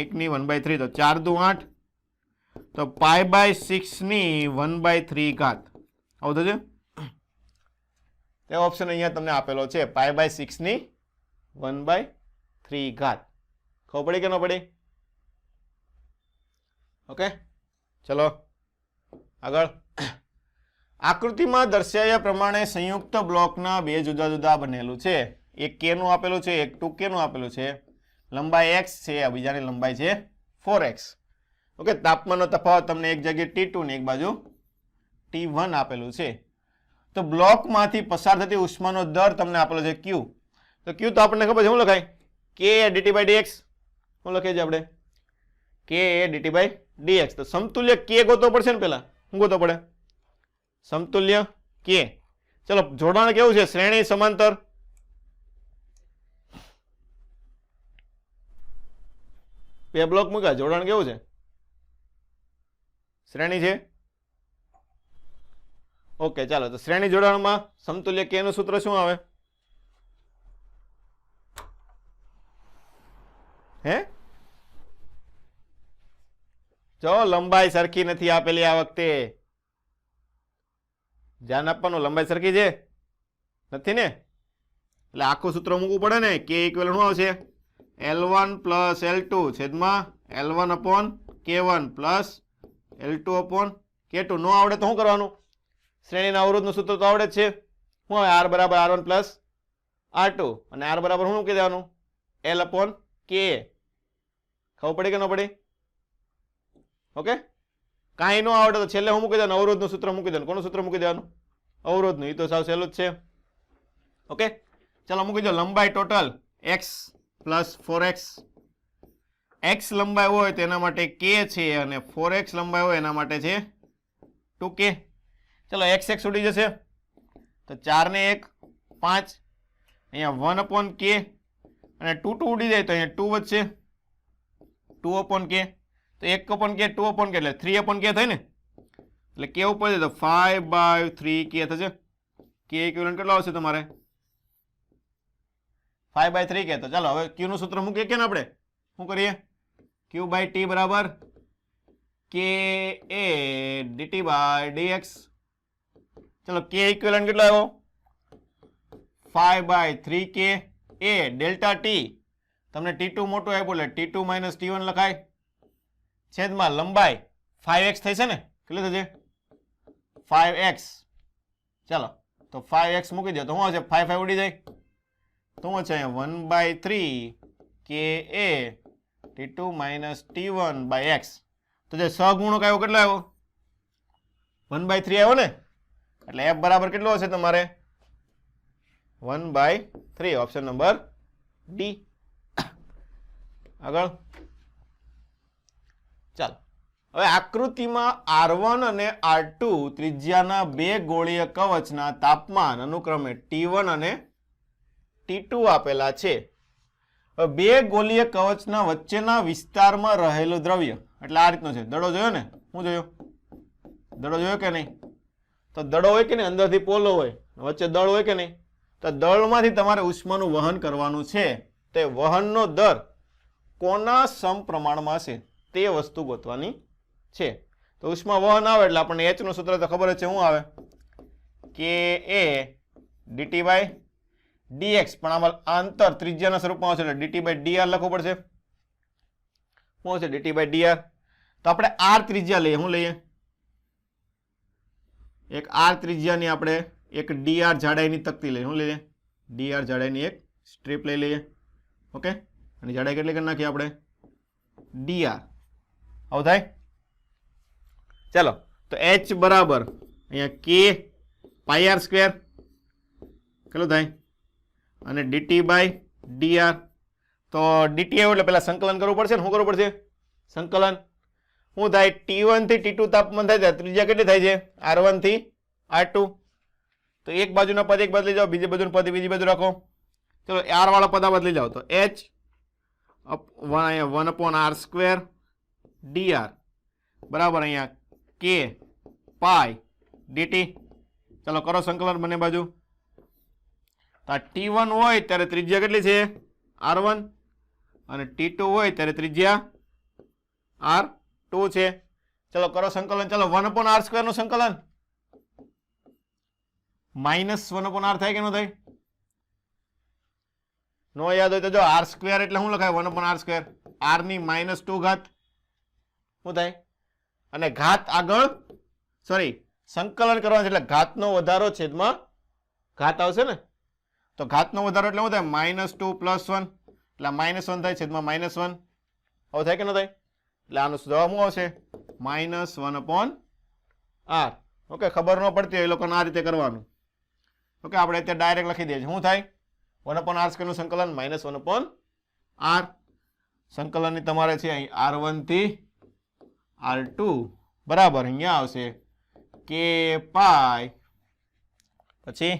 1 ની 1/3 તો 4 દુ 8. તો π/6 ની 1/3 ઘાત. આવું થશે. તે ઓપ્શન અહીંયા તમને આપેલો છે π/6 ની 1/3 ઘાત. ખબર પડી કે ન પડી? ઓકે, ચલો આગળ. આકૃતિમાં દર્શાવ્યા પ્રમાણે સંયુક્ત બ્લોકના બે જુદા જુદા બનેલું છે. એક k નું આપેલું છે, એક 2k નું આપેલું છે. લંબાઈ x છે, આ બીજાની લંબાઈ છે 4x. ઓકે, તાપમાનનો તફાવત તમને એક જગ્યાએ T2 ને એક બાજુ T1 આપેલું છે. તો બ્લોકમાંથી પસાર થતી ઉષ્માનો દર તમને આપેલો છે Q. તો Q તો આપણને ખબર છે શું લખાય? K dt/dx. શું લખીએ છીએ આપણે? K dt/dx. તો સમતુલ્ય K ગોતવો પડશે ને પેલા. શું ગોતવો પડે? સમતુલ્ય K. ચલો, જોડાણ કેવું છે? શ્રેણી, સમાંતર. બે બ્લોક મૂક્યા, જોડાણ કેવું છે? શ્રેણી છે. ઓકે, ચાલો, તો શ્રેણી જોડાણમાં સમતુલ્ય K નું સૂત્ર શું આવે? હે? જો લંબાઈ સરખી નથી આપેલી આ વખતે. ધ્યાન આપવાનું, લંબાઈ સરખી છે નથી ને, એટલે આખું સૂત્ર મૂકવું પડે ને. K ઇક્વલ શું આવશે? L1 + L2 છેદમાં L1/K1 પ્લસ L2/K2. ન આવડે તો શું કરવાનું? શ્રેણીના અવરોધનું સૂત્ર તો આવડે જ છે. શું આવે? R = R1 + R2 અને R બરાબર શું મૂકી દેવાનું? L/K. ખબર પડી કે ન પડી? ઓકે, કાંઈ ન આવડે તો છેલ્લે શું મૂકી દેવાનું? અવરોધનું સૂત્ર મૂકી દેવાનું. કોનું સૂત્ર મૂકી દેવાનું? અવરોધનું. એ તો સાવ સહેલું જ છે. ઓકે, ચાલો મૂકી દો. લંબાઈ ટોટલ x + 4x. x લંબાઈ હોય તો એના માટે k છે અને 4x લંબાઈ હોય એના માટે છે 2k. ચલો, x ઉડી જશે તો 4 ને 1 5. અહીંયા 1/k અને 2 ઉડી જાય તો અહીંયા 2 વધશે 2/k. તો 1/k 2/k એટલે 3/k થાય ને. એટલે k ઉપર જાય તો 5/3k થશે. k ઇક્વિવેલન્ટ કેટલો આવશે તમારે? 5/3k. તો ચાલો હવે q નું સૂત્ર મૂકીએ કે ને આપણે. શું કરીએ? ક્યુ બાય ટી બરાબર કે એ ડીટી બાય ડીએક્સ. ચલો કે ઇક્વિવેલન્ટ કેટલો આવ્યો 5/3 કે એ ડેલ્ટા ટી તમને T2 મોટું આપ્યું એટલે T2 માઇનસ T1 લખાય છેદમાં લંબાઈ 5x થશે ને કેટલું થશે 5x. ચાલો તો 5x મૂકી દો તો શું હશે 5 5 ઉડી જાય તો શું છે અહીંયા 1/3 કે એ T2 minus T1 by x. તો જે સહગુણક આવ્યો કેટલો આવ્યો 1/3 આવ્યો ને એટલે f બરાબર કેટલો હશે તમારે 1/3 ઓપ્શન નંબર ડી. આગળ ચાલો હવે આકૃતિમાં R1 અને R2 ત્રિજ્યાના બે ગોળીય કવચના તાપમાન અનુક્રમે T1 અને T2 આપેલા છે. હવે બે ગોળીય કવચના વચ્ચેના વિસ્તારમાં રહેલું દ્રવ્ય એટલે આ રીતનો છે. દડો જોયો ને શું જોયો દડો જોયો કે નહીં તો દડો હોય કે નહીં અંદરથી પોલો હોય વચ્ચે દળ હોય કે નહીં તો દળમાંથી તમારે ઉષ્માનું વહન કરવાનું છે. તે વહનનો દર કોના સમપ્રમાણમાં હશે તે વસ્તુ ગોતવાની છે. તો ઉષ્મા વહન આવે એટલે આપણને h નું સૂત્ર તો ખબર જ છે શું આવે કે એ ડીટી બાય ડીએક્સ પણ આમાં અંતર ત્રિજ્યાના સ્વરૂપમાં આવશે એટલે ડીટી બાય ડીઆર લખવું પડશે. શું છે ડીટી બાય ડીઆર તો આપણે આર ત્રિજ્યા લઈએ શું લઈએ એક આર ત્રિજ્યાની આપણે એક ડીઆર જાડાઈની તકતી લઈએ શું લઈએ ડીઆર જાડાઈની એક સ્ટ્રીપ લઈ લઈએ. ઓકે અને જાડાઈ કેટલી કરી નાખીએ આપણે ડીઆર આવું થાય. ચાલો તો h બરાબર અહીંયા કે પાઈ આર સ્ક્વેર કેટલું થાય અને ડીટી બાય ડીઆર. તો ડીટી આવ્યું એટલે પહેલા સંકલન કરવું પડશે ને શું કરવું પડશે સંકલન શું થાય T1 થી T2 તાપમાન થાય ત્યારે ત્રિજ્યા કેટલી થાય છે R1 થી R2. તો એક બાજુના પદ એક બાજુ લઈ જાઓ બીજી બાજુનું પદ બીજી બાજુ રાખો. ચલો R વાળા પદ આ બાજુ લઈ જાઓ તો h 1/r સ્ક્વેર dr બરાબર અહીંયા કે પાઈ ડીટી. ચલો કરો સંકલન બંને બાજુ. તો T1 હોય ત્યારે ત્રિજ્યા કેટલી છે R1 અને T2 હોય ત્યારે ત્રિજ્યા R2 છે. ચલો કરો સંકલન. ચલો 1/r સ્ક્વેર નું સંકલન -1/r થાય કે ન થાય નો યાદ હોય તો જો r સ્ક્વેર એટલે શું લખાય 1/r સ્ક્વેર r ની -2 ઘાત શું થાય અને ઘાત આગળ સોરી સંકલન કરવાનું એટલે ઘાતનો વધારો છેદમાં ઘાત આવશે ને તો ઘાતનો વધારો એટલે શું થાય -2 + 1 એટલે -1 થાય છેદમાં -1 આવું થાય કે ન થાય એટલે આનો જવાબ શું આવશે -1/r. ઓકે ખબર ન પડતી હોય એ લોકોને આ રીતે કરવાનું. ઓકે આપણે અત્યારે ડાયરેક્ટ લખી દઈએ શું થાય 1/r સ્ક્વેર નું સંકલન -1/r. સંકલનની તમારે છે અહીં R1 થી R2 બરાબર અહીંયા આવશે કે પાઈ પછી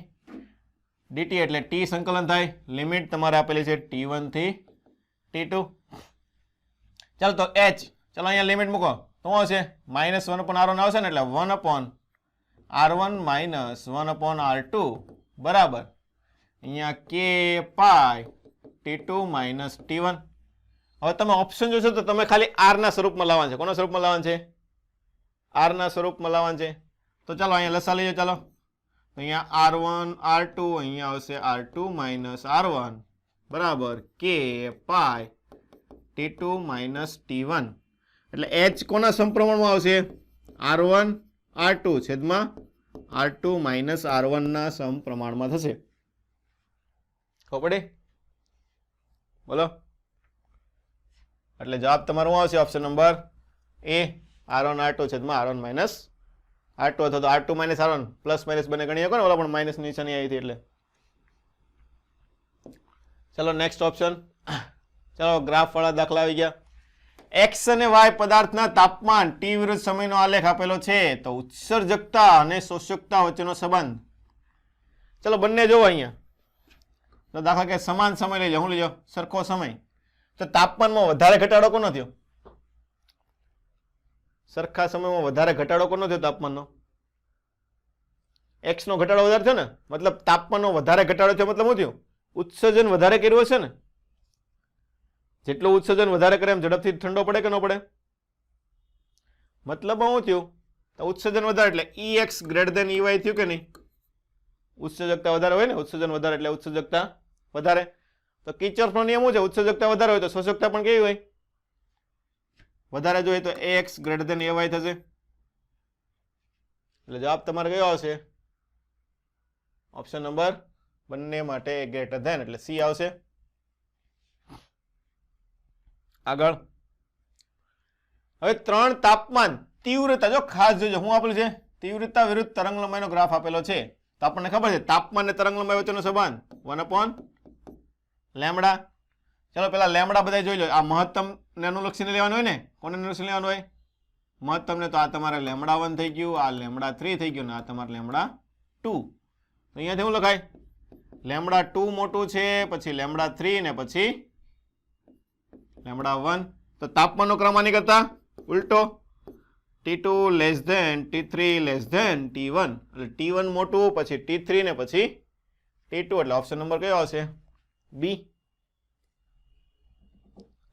dt એટલે t સંકલન થાય લિમિટ તમારે આપેલી છે T1 થી T2. ચાલો તો h ચાલો અહીંયા લિમિટ મૂકો તો શું આવશે -1/r1 આવશે ને એટલે 1/r1 -1/r2 બરાબર અહીંયા કે પાઈ T2 - T1. હવે તમે ઓપ્શન જોશો તો તમે ખાલી r ના સ્વરૂપમાં લાવવાનું છે. કોના સ્વરૂપમાં લાવવાનું છે r ના સ્વરૂપમાં લાવવાનું છે. તો ચાલો અહીંયા લસા લઈએ. ચાલો તો અહીંયા R1 R2 અહીંયા આવશે R2 - R1 બરાબર કે પાઈ T2 - T1 એટલે h કોના સમપ્રમાણમાં આવશે R1 R2 છેદમાં R2 - R1 ના સમપ્રમાણમાં થશે. ખબર પડી બોલો એટલે જવાબ તમારો શું આવશે ઓપ્શન નંબર એ R1 R2 છેદમાં R1 - R2 અથવા તો R2 - R1 પ્લસ માઇનસ બંને ગણી શકો ને ઓલા પણ માઇનસ નિશાની આવી હતી એટલે. ચલો નેક્સ્ટ ઓપ્શન. ચલો ગ્રાફ વાળા દાખલા આવી ગયા. x અને y પદાર્થના તાપમાન t વિરુદ્ધ સમયનો આલેખ આપેલો છે તો ઉત્સર્જકતા અને શોષકતા વચ્ચેનો સંબંધ. ચલો બંને જોવો અહીંયા તો દાખલા કે સમાન સમય લઈ જાઓ. શું લઈ જાઓ સરખો સમય તો તાપમાનમાં વધારે ઘટાડો કોનો થયો સરખા સમયમાં વધારે ઘટાડો કોનો થયો તાપમાનનો x નો ઘટાડો વધારે થયો ને મતલબ તાપમાનનો વધારે ઘટાડો થયો મતલબ શું થયું ઉત્સર્જન વધારે કર્યું હશે ને જેટલું ઉત્સર્જન વધારે કરે એમ ઝડપથી ઠંડો પડે કે ન પડે? મતલબ શું થયું? તો ઉત્સર્જન વધારે એટલે EX ગ્રેટર ધેન EY થયું કે નહીં? ઉત્સર્જકતા વધારે હોય ને, ઉત્સર્જન વધારે એટલે ઉત્સર્જકતા વધારે. તો કિર્ચોફનો નિયમ શું છે? ઉત્સર્જકતા વધારે હોય તો શોષકતા પણ કેવી હોય? વધારે જોઈએ તો AX ગ્રેટર ધેન AY થશે. એટલે જવાબ તમારે કયો આવશે? ઓપ્શન નંબર બંને માટે ગ્રેટર ધેન એટલે C આવશે. આગળ હવે 3 તાપમાન તીવ્રતા, જો ખાસ જોજો શું આપેલું છે? તીવ્રતા વિરુદ્ધ તરંગ લંબાઈનો ગ્રાફ આપેલો છે. તો આપણને ખબર છે તાપમાન અને તરંગ લંબાઈ વચ્ચેનો સંબંધ 1/λ. ચલો પેલા લેમડા બધા જોઈ લો. આ મહત્તમ ને અનુલક્ષીને લેવાનું હોય ને, કોને અનુલક્ષીને લેવાનું હોય? મહત્તમ ને. તો આ તમારે λ1 થઈ ગયું, આ λ3 થઈ ગયું ને આ તમારે λ2. તો અહીંયાથી શું લખાય? λ2 મોટું છે, પછી λ3 ને પછી λ1. તો તાપમાનનો ક્રમ આની કરતા ઉલટો, T2 less than T3 less than T1. એટલે T1 મોટું, પછી T3 ને પછી T2. એટલે ઓપ્શન નંબર કયો આવશે? બી.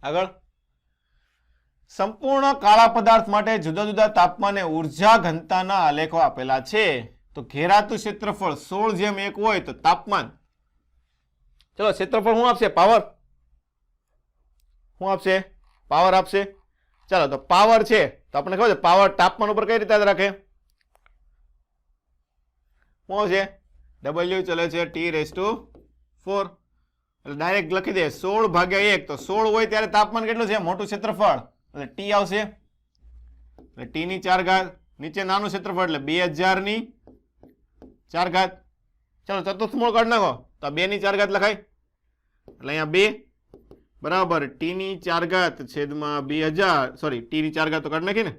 આગળ સંપૂર્ણ કાળા પદાર્થ માટે જુદા જુદા તાપમાને ઉર્જા ઘનતાના આલેખો આપેલા છે. તો ઘેરાતું ક્ષેત્રફળ 16:1 હોય તો તાપમાન, ચલો ક્ષેત્રફળ શું આપશે? પાવર. શું આપશે? પાવર આપશે. ચાલો તો પાવર છે તો આપણે ખબર છે પાવર તાપમાન ઉપર કઈ રીતે રાખે? શું આવશે? W ચલે છે T⁴. એટલે ડાયરેક્ટ લખી દે 16/1. તો 16 હોય ત્યારે તાપમાન કેટલું છે? મોટું ક્ષેત્રફળ એટલે T આવશે. એટલે T ની 4 ઘાત. નીચે નાનું ક્ષેત્રફળ એટલે 2000 ની 4 ઘાત. ચલો ચતુર્થ મૂળ કાઢી નાખો તો 2 ની 4 ઘાત લખાય. એટલે અહીંયા 2 બરાબર T ની 4 ઘાત છેદમાં 2000. સોરી, T ની 4 ઘાત તો કાઢી નાખી ને.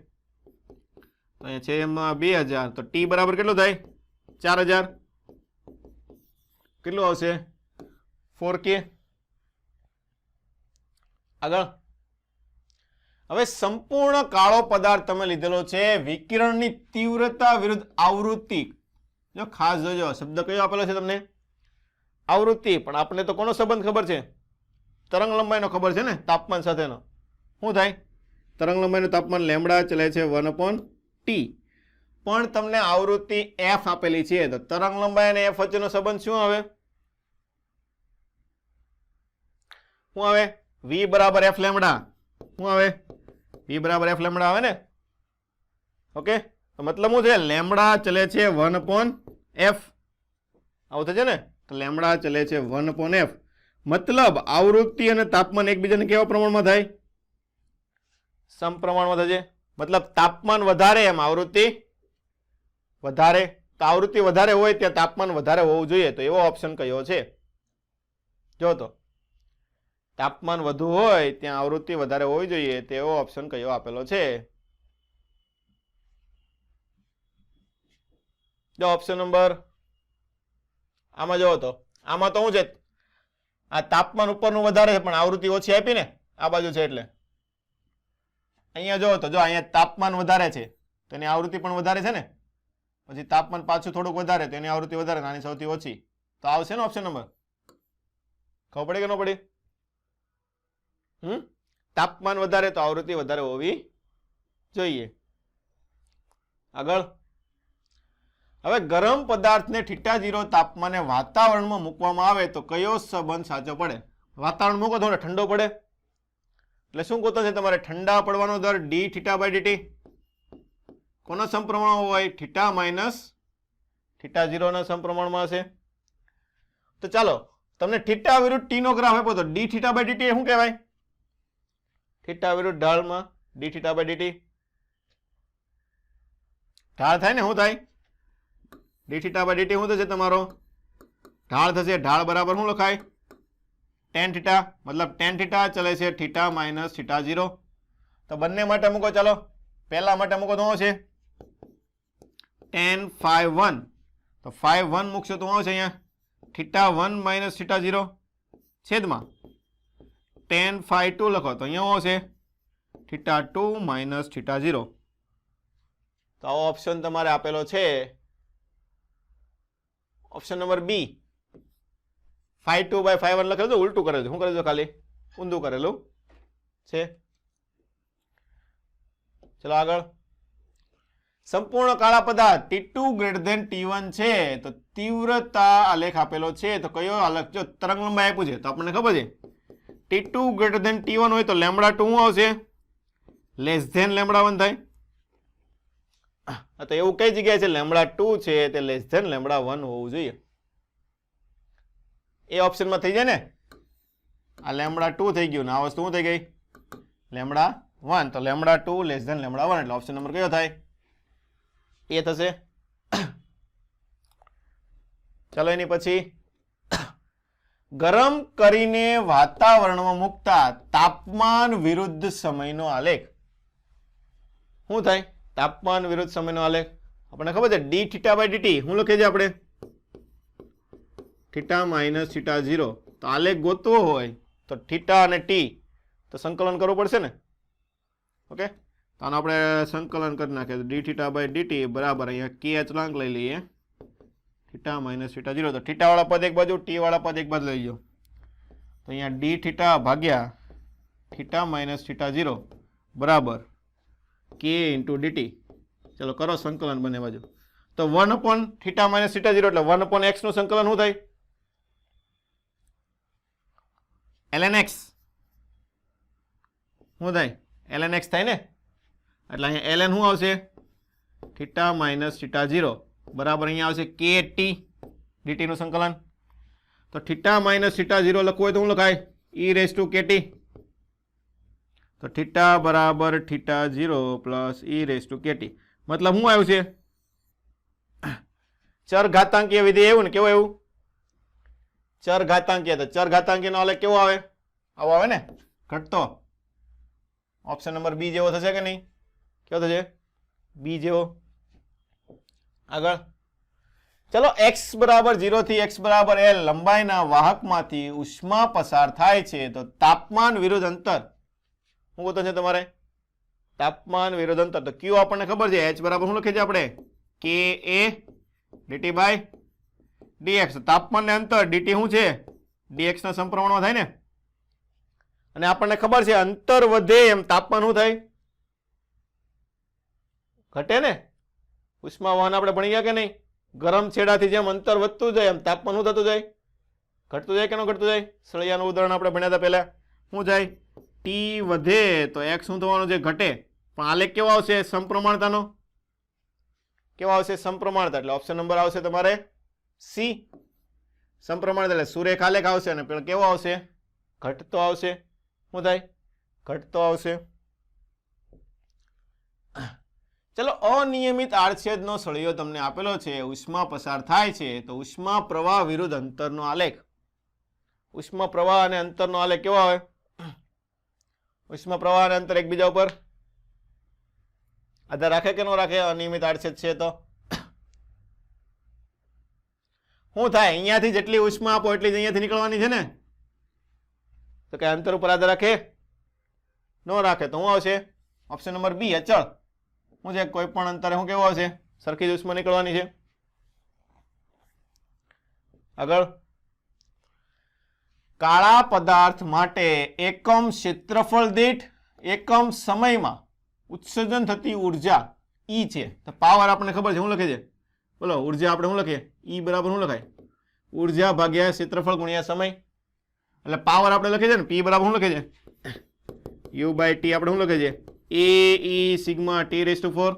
તો અહીંયા છેદમાં 2000. તો T બરાબર કેટલું થાય? 4000. કેટલું આવશે? 4K. આગળ હવે સંપૂર્ણ કાળો પદાર્થ તમે લીધેલો છે વિકિરણની તીવ્રતા વિરુદ્ધ આવૃત્તિ. જો ખાસ જોજો શબ્દ કયો આપેલો છે તમને? આવૃત્તિ. પણ આપણે તો કોનો સંબંધ ખબર છે? તરંગ લંબાઈનો ખબર છે ને, તાપમાન સાથેનો. શું થાય? તરંગ લંબાઈનું તાપમાન લેમડા ચલે છે 1/T. પણ તમને આવૃત્તિ F આપેલી છે તો તરંગ લંબાઈ અને F વચ્ચેનો સંબંધ શું આવે? શું આવે? V બરાબર F લેમડા. શું આવે? V બરાબર F લેમડા આવે ને. ઓકે, તો મતલબ શું છે? લેમડા ચલે છે 1/F. આવું થશે ને. તો લેમડા ચલે છે 1/F. મતલબ આવૃત્તિ અને તાપમાન એકબીજાને કેવા પ્રમાણમાં થાય? સમપ્રમાણમાં થશે. મતલબ તાપમાન વધારે એમ આવૃત્તિ વધારે. તો આવૃત્તિ વધારે હોય ત્યાં તાપમાન વધારે હોવું જોઈએ. તો એવો ઓપ્શન કયો છે? જો તો તાપમાન વધુ હોય ત્યાં આવૃત્તિ વધારે હોવી જોઈએ તેવો ઓપ્શન કયો આપેલો છે? જો ઓપ્શન નંબર આમાં જોવો તો આમાં તો શું છે? આ તાપમાન ઉપરનું વધારે છે પણ આવૃત્તિ ઓછી આપી ને આ બાજુ છે. એટલે અહીંયા જોવો તો જો અહીંયા તાપમાન વધારે છે તો એની આવૃત્તિ પણ વધારે છે ને. પછી તાપમાન પાછું થોડુંક વધારે તો એની આવૃત્તિ વધારે, નાની સૌથી ઓછી. તો આવશે ને ઓપ્શન નંબર. ખબર પડી કે ન પડી? તાપમાન વધારે તો આવૃત્તિ વધારે હોવી જોઈએ. આગળ હવે ગરમ પદાર્થને θ0 તાપમાને વાતાવરણમાં મૂકવામાં આવે તો કયો સંબંધ સાચો પડે? વાતાવરણ મૂકો થોડો ઠંડો પડે એટલે શું ગોતો છે તમારે? ઠંડા પડવાનો દર dθ/dt. કોનો સમપ્રમાણ હોય? θ માઇનસ θ0 ના સમપ્રમાણમાં હશે. તો ચાલો તમને θ વિરુદ્ધ t નો ગ્રાફ આપ્યો તો dθ/dt શું કહેવાય? θ વિરુદ્ધ ઢાળમાં dθ/dt. ઢાળ થાય ને. શું થાય? dθ/dt શું થશે તમારો? ઢાળ થશે. ઢાળ બરાબર શું લખાય? tan θ. મતલબ tan θ ચલે છે θ માઇનસ θ0. તો બંને માટે મૂકો. ચાલો પહેલા માટે મૂકો તો શું છે? tan phi1. તો phi1 મૂકશો તો શું છે? અહીંયા θ1 માઇનસ θ0 છેદમાં tan phi2 લખો તો અહીંયા શું છે? θ2 માઇનસ θ0. તો આવો ઓપ્શન તમારે આપેલો છે option number B. phi2 by phi1 લખેલું તો ઉલટું કરેલું. શું કરેલું? ખાલી ઊંધું કરેલું છે. ચલો આગળ. સંપૂર્ણ કાળા પદાર્થ T2 > T1 છે તો તીવ્રતા આલેખ આપેલો છે તો કયો આલેખ? જો તરંગ લંબાઈ આપ્યું છે તો આપણને ખબર છે T2 > T1 હોય તો લેમ્બડા 2 શું આવશે? લેસ ધેન લેમ્બડા 1 થાય. તો એવું કઈ જગ્યાએ છે? લેમ્બડા 2 છે તે લેસ ધેન લેમ્બડા 1 હોવું જોઈએ. એ ઓપ્શનમાં થઈ જાય ને. આ લેમ્બડા 2 થઈ ગયું ને આ વસ્તુ શું થઈ ગઈ? લેમ્બડા 1. તો લેમ્બડા 2 લેસ ધેન લેમ્બડા 1 એટલે ઓપ્શન નંબર કયો થાય? એ થશે. ચલો એની પછી ગરમ કરીને વાતાવરણમાં મૂકતા તાપમાન વિરુદ્ધ સમયનો આલેખ. શું થાય? તાપમાન વિરુદ્ધ સમયનો આલેખ આપણને ખબર છે d θ / dt. શું લખીએ છીએ આપણે? θ - θ0. તો આલેખ ગોતવો હોય તો θ અને t તો સંકલન કરવું પડશે ને. ઓકે, તો આનો આપણે સંકલન કરી નાખીએ. d θ / dt બરાબર અહીંયા k અચળાંક લઈ લઈએ θ - θ0. તો θ વાળા પદ એક બાજુ, t વાળા પદ એક બાજુ લઈ લો. તો અહીંયા d θ ભાગ્યા θ - θ0 બરાબર k × dt. ચલો કરો સંકલન બંને બાજુ. તો 1/θ - θ0 એટલે 1/x નું સંકલન શું થાય? ln x. શું થાય? ln x થાય ને. એટલે અહીંયા ln શું આવશે? θ - θ0 બરાબર અહીંયા આવશે kt dt નું સંકલન. તો θ - θ0 લખવું હોય તો શું લખાય? e⁻kt. તો θ બરાબર θ0 પ્લસ e⁻kt. મતલબ શું આવ્યું છે? ચર ઘાતાંકીય વિધેય એવું ને. કેવું એવું? ચર ઘાતાંકીય. તો ચર ઘાતાંકીય નો આલેખ કેવો આવે? આવો આવે ને, ઘટતો. ઓપ્શન નંબર બી જેવો થશે કે નહીં? કેવો થશે? બી જેવો. આગળ ચલો. x બરાબર 0 થી x બરાબર l લંબાઈના વાહકમાંથી ઉષ્મા પસાર થાય છે તો તાપમાન વિરુદ્ધ અંતર શું ગોતો છે તમારે? તાપમાન વિરુદ્ધ અંતર. તો q આપણને ખબર છે. h બરાબર શું લખીએ છીએ આપણે? ka dt/dx. તાપમાન ને અંતર dt શું છે? dx ના સમપ્રમાણમાં થાય ને. અને આપણને ખબર છે અંતર વધે એમ તાપમાન શું થાય? ઘટે ને. ઉષ્મા વહન આપણે ભણી ગયા કે નહીં? ગરમ છેડાથી જેમ અંતર વધતું જાય એમ તાપમાન શું થતું જાય? ઘટતું જાય કે ન ઘટતું જાય? સળિયાનું ઉદાહરણ આપણે ભણ્યા હતા પહેલા. શું જાય? t વધે તો x શું થવાનું છે? ઘટે. પણ આલેખ કેવો આવશે? સમપ્રમાણતાનો. કેવો આવશે? સમપ્રમાણતા. એટલે ઓપ્શન નંબર આવશે તમારે સી. સમપ્રમાણતા એટલે સુરેખ આલેખ આવશે અને પેલો કેવો આવશે? ઘટતો આવશે. શું થાય? ઘટતો આવશે. ચલો. અનિયમિત આડછેદનો સળિયો તમને આપેલો છે. ઉષ્મા પસાર થાય છે તો ઉષ્મા પ્રવાહ વિરુદ્ધ અંતરનો આલેખ. ઉષ્મા પ્રવાહ અને અંતરનો આલેખ કેવો આવે? ઉષ્મા પ્રવાહ અને અંતર એકબીજા ઉપર આધાર રાખે કે ન રાખે? અનિયમિત આડછેદ છે તો શું થાય? અહીંયાથી જેટલી ઉષ્મા આપો એટલી જ અહીંયાથી નીકળવાની છે ને. તો કે અંતર ઉપર આધાર રાખે? ન રાખે. તો શું આવશે? ઓપ્શન નંબર બી અચળ. શું છે? કોઈ પણ અંતરે શું કેવું આવશે? સરખી જ ઉષ્મા નીકળવાની છે. આગળ. કાળા પદાર્થ માટે એકમ ક્ષેત્રફળ દીઠ એકમ સમયમાં ઉત્સર્જન થતી ઉર્જા E છે. તો પાવર આપણને ખબર છે. શું લખે છે? બોલો. ઉર્જા આપણે શું લખીએ? E બરાબર શું લખાય? ઉર્જા ભાગ્યા ક્ષેત્રફળ ગુણ્યા સમય. એટલે પાવર આપણે લખીએ છીએ ને. P બરાબર શું લખે છે? U/T આપણે શું લખે છે? AE∑T⁴.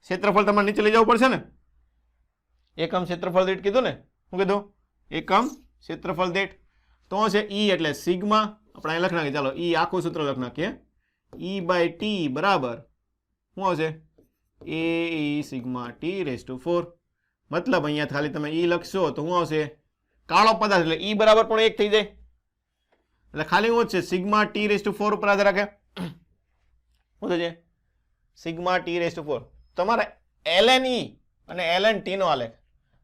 ક્ષેત્રફળ તમારે નીચે લઈ જવું પડશે ને. એકમ ક્ષેત્રફળ દીઠ કીધું ને. શું કીધું? એકમ ક્ષેત્રફળ દીઠ. તો છે E એટલે સિગ્મા. આપણે અહીં લખ નાખીએ. ચાલો E આખું સૂત્ર લખ નાખીએ. E/T બરાબર શું આવશે? AE∑T⁴. મતલબ અહીંયા ખાલી તમે E લખશો તો શું આવશે? કાળો પદાર્થ એટલે E બરાબર પણ 1 થઈ જાય. એટલે ખાલી શું છે? σT⁴ ઉપર આધાર રાખે. શું થશે? σT⁴. તમારે ln E અને ln T નો આલેખ.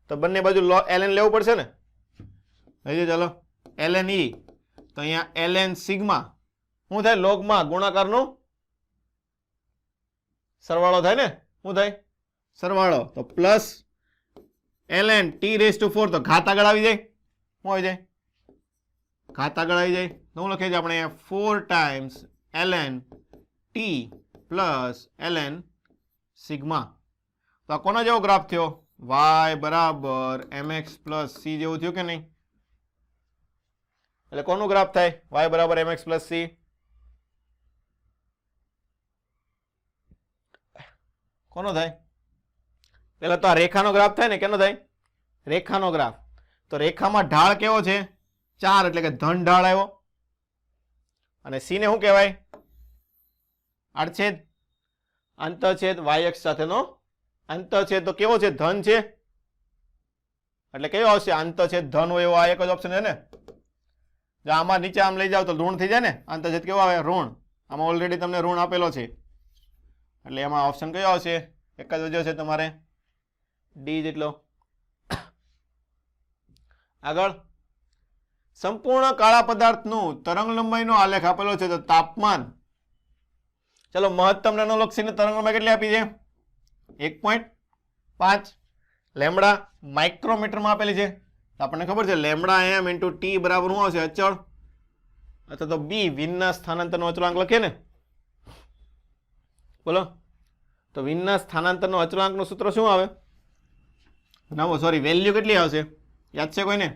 તો બંને બાજુ ln લેવું પડશે ને. ચાલો ln E. તો અહીંયા ln સિગ્મા શું થાય? લોગમાં ગુણાકારનો સરવાળો થાય ને. શું થાય? સરવાળો. તો પ્લસ ln T⁴ તો ઘાત આગળ આવી જાય. શું આવી જાય? ઘાત આગળ આવી જાય. તો શું લખીએ છીએ આપણે? 4 times ln T plus ln sigma. તો આ કોના જેવો ગ્રાફ થયો? y બરાબર mx પ્લસ c જેવું થયું કે નહીં? એટલે કોનું ગ્રાફ થાય? y બરાબર mx પ્લસ c. કોનો થાય? પેલા તો આ રેખાનો ગ્રાફ થાય ને. કેનો થાય? રેખાનો ગ્રાફ. તો રેખામાં ઢાળ કેવો છે? 4, એટલે કે ધન ઢાળ આવ્યો. અને સી ને શું કહેવાય? આડછેદ, આંતરછેદ, y અક્ષ સાથેનો આંતરછેદ. તો કેવો છે? ધન છે. એટલે કયો આવશે? આંતરછેદ ધન હોય એવો આ એક જ ઓપ્શન છે ને. જો આમાં નીચે આમ લઈ જાવ તો ઋણ થઈ જાય ને. આંતરછેદ કેવો આવે? ઋણ. આમાં ઓલરેડી તમને ઋણ આપેલો છે, એટલે એમાં ઓપ્શન કયો આવશે? એક જ વજ્યો છે તમારે, ડી જેટલો. આગળ, સંપૂર્ણ કાળા પદાર્થનું તરંગ લંબાઈનો આલેખ આપેલો છે. તો તાપમાન, ચલો મહત્તમ નાનોલક્ષીને તરંગ લંબાઈ કેટલી આપી છે? 1.5 લેમ્બડા માઇક્રોમીટરમાં આપેલી છે. આપણને ખબર છે લેમ્બડા એમ ઇન્ટુ ટી બરાબર શું આવશે? અચળ. અથવા તો બી વિનના સ્થાનાંતરનો અચળાંક લખીએ ને. બોલો, તો વિનના સ્થાનાંતરનો અચળાંકનું સૂત્ર શું આવે? વેલ્યુ કેટલી આવશે? યાદ છે કોઈને?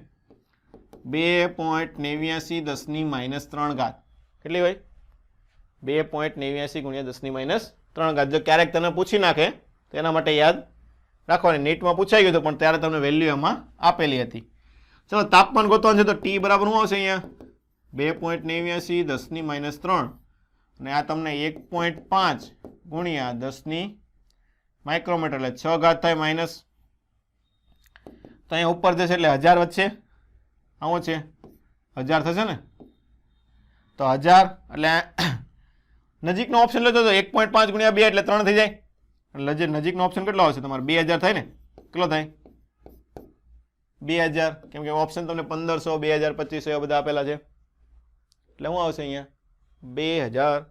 2.89 10 - 3 ઘાત. કેટલી હોય? 2.89 × 10 - 3 ઘાત. જો ક્યારેક તને પૂછી નાખે તો એના માટે યાદ રાખવાની. નીટમાં પૂછાઈ ગયું હતું પણ ત્યારે તમને વેલ્યુ એમાં આપેલી હતી. ચલો તાપમાન ગોતવાનું છે. તો ટી બરાબર શું આવશે અહીંયા? 2.89 10 - 3 અને આ તમને 1.5 × 10 માઇક્રોમીટર એટલે 6 ઘાત થાય માઇનસ. તો અહીંયા ઉપર જશે એટલે 1000 વચ્ચે આવો છે 1000 થશે ને. તો 1000 એટલે નજીકનો ઓપ્શન લેતો તો 1.5 × 2 એટલે 3 થઈ જાય. એટલે જે નજીકનો ઓપ્શન કેટલો આવશે તમારે? 2000 થાય ને. કેટલો થાય? 2000. કેમ કે ઓપ્શન તમને 1500 2000 2500 એવા બધા આપેલા છે. એટલે શું આવશે અહીંયા? 2000.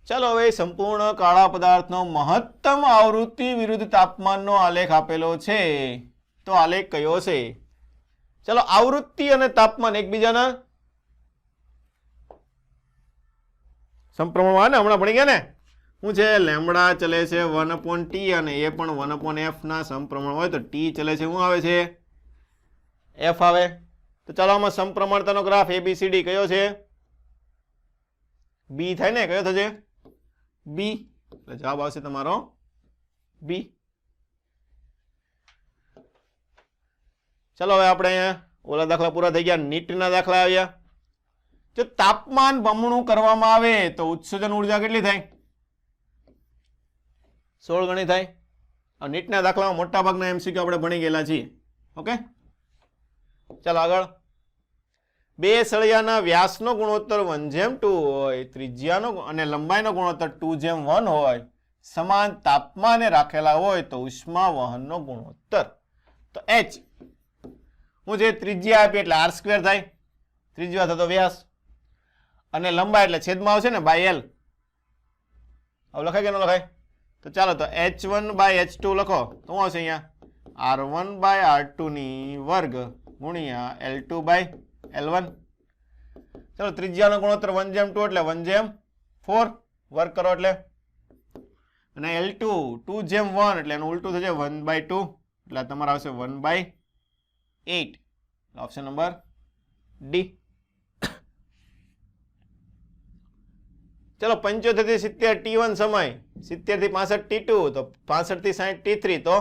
ચાલો હવે સંપૂર્ણ કાળા પદાર્થનો મહત્તમ આવૃત્તિ વિરુદ્ધ તાપમાનનો આલેખ આપેલો છે. તો આલેખ કયો છે? ચલો આવૃત્તિ અને તાપમાન એકબીજાના સમપ્રમાણમાં ને. હમણાં ભણી ગયા ને. શું છે? લેમ્બડા ચલે છે 1/t અને એ પણ 1/f ના સમપ્રમાણ હોય. તો ટી ચલે છે શું આવે છે? f આવે. તો ચાલો આમાં સમપ્રમાણતાનો ગ્રાફ ABCD કયો છે? બી થાય ને. કયો થશે? બી. એટલે જવાબ આવશે તમારો બી. ચલો હવે આપણે અહીંયા ઓલા દાખલા પૂરા થઈ ગયા. નીટના દાખલા આવ્યા. જો તાપમાન બમણું કરવામાં આવે તો ઉત્સર્જન ઉર્જા કેટલી થાય? 16 ગણી થાય. નીટના દાખલામાં મોટા ભાગના MCQ આપણે ભણી ગયેલા છીએ. ઓકે, ચાલો આગળ. બે સળિયાના વ્યાસનો ગુણોત્તર 1:2 હોય, ત્રિજ્યાનો અને લંબાઈનો ગુણોત્તર 2:1 હોય, સમાન તાપમાને રાખેલા હોય તો ઉષ્મા વહનનો ગુણોત્તર. તો h હું જે ત્રિજ્યા આપી એટલે r² થાય. ત્રિજ્યા થતો વ્યાસ અને લંબાઈ એટલે છેદમાં આવશે ને બાય l. હવે લખાય કે ન લખાય? તો ચાલો તો h1/h2 લખો તો શું આવશે અહીંયા? r1/r2 ની વર્ગ ગુણ્યા l2/l1. ચલો ત્રિજ્યાનો ગુણોત્તર 1:2 એટલે 1:4 વર્ગ કરો એટલે, અને l2 2:1 એટલે એનું ઉલટું થશે 1/2 એટલે તમારે આવશે 1/8. Option number D. ચલો 75 થી 70 T1 સમય, 70 થી 65 T2, તો 65 થી 60 T3. તો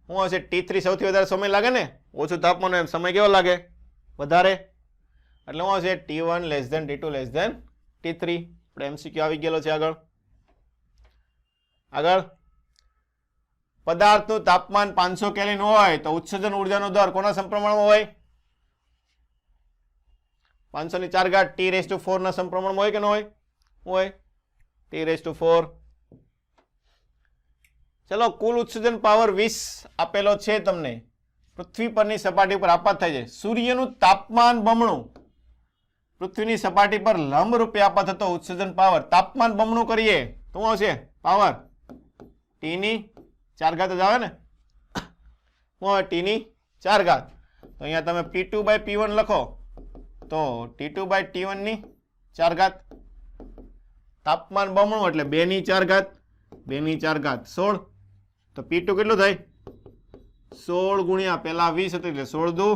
શું હશે? T3 સૌથી વધારે સમય લાગે ને. ઓછું તાપમાન એમ સમય કેવો લાગે? વધારે. એટલે શું હશે? T1 < T2 < T3. આપણે MCQ આવી ગયેલો છે. આગળ પદાર્થનું તાપમાન 500 કેલ્વિન હોય તો ઉત્સર્જન ઉર્જાનો દર કોના સમપ્રમાણમાં હોય? 500 ની 4 ઘાત T4 ના સમપ્રમાણમાં હોય કે ન હોય? હોય T4. ચલો કુલ ઉત્સર્જન પાવર 20 આપેલો છે તમને. પૃથ્વી પરની સપાટી પર આપાત થાય છે. સૂર્યનું તાપમાન બમણું, પૃથ્વીની સપાટી પર લંબ રૂપે આપાત થતો ઉત્સર્જન પાવર. તાપમાન બમણું કરીએ તો શું આવશે? પાવર T ની 4 ઘાત જ આવે ને. શું આવે? T ની 4 ઘાત. તો અહીંયા તમે P2/P1 લખો તો T2 બાય T1 ની 4 ઘાત, તાપમાન બમણું એટલે 2 ની 4 ઘાત, 2 ની 4 ઘાત 16, તો P2 કેટલું થાય 16 ગુણ્યા પેલા 20 હતું એટલે 16 દુ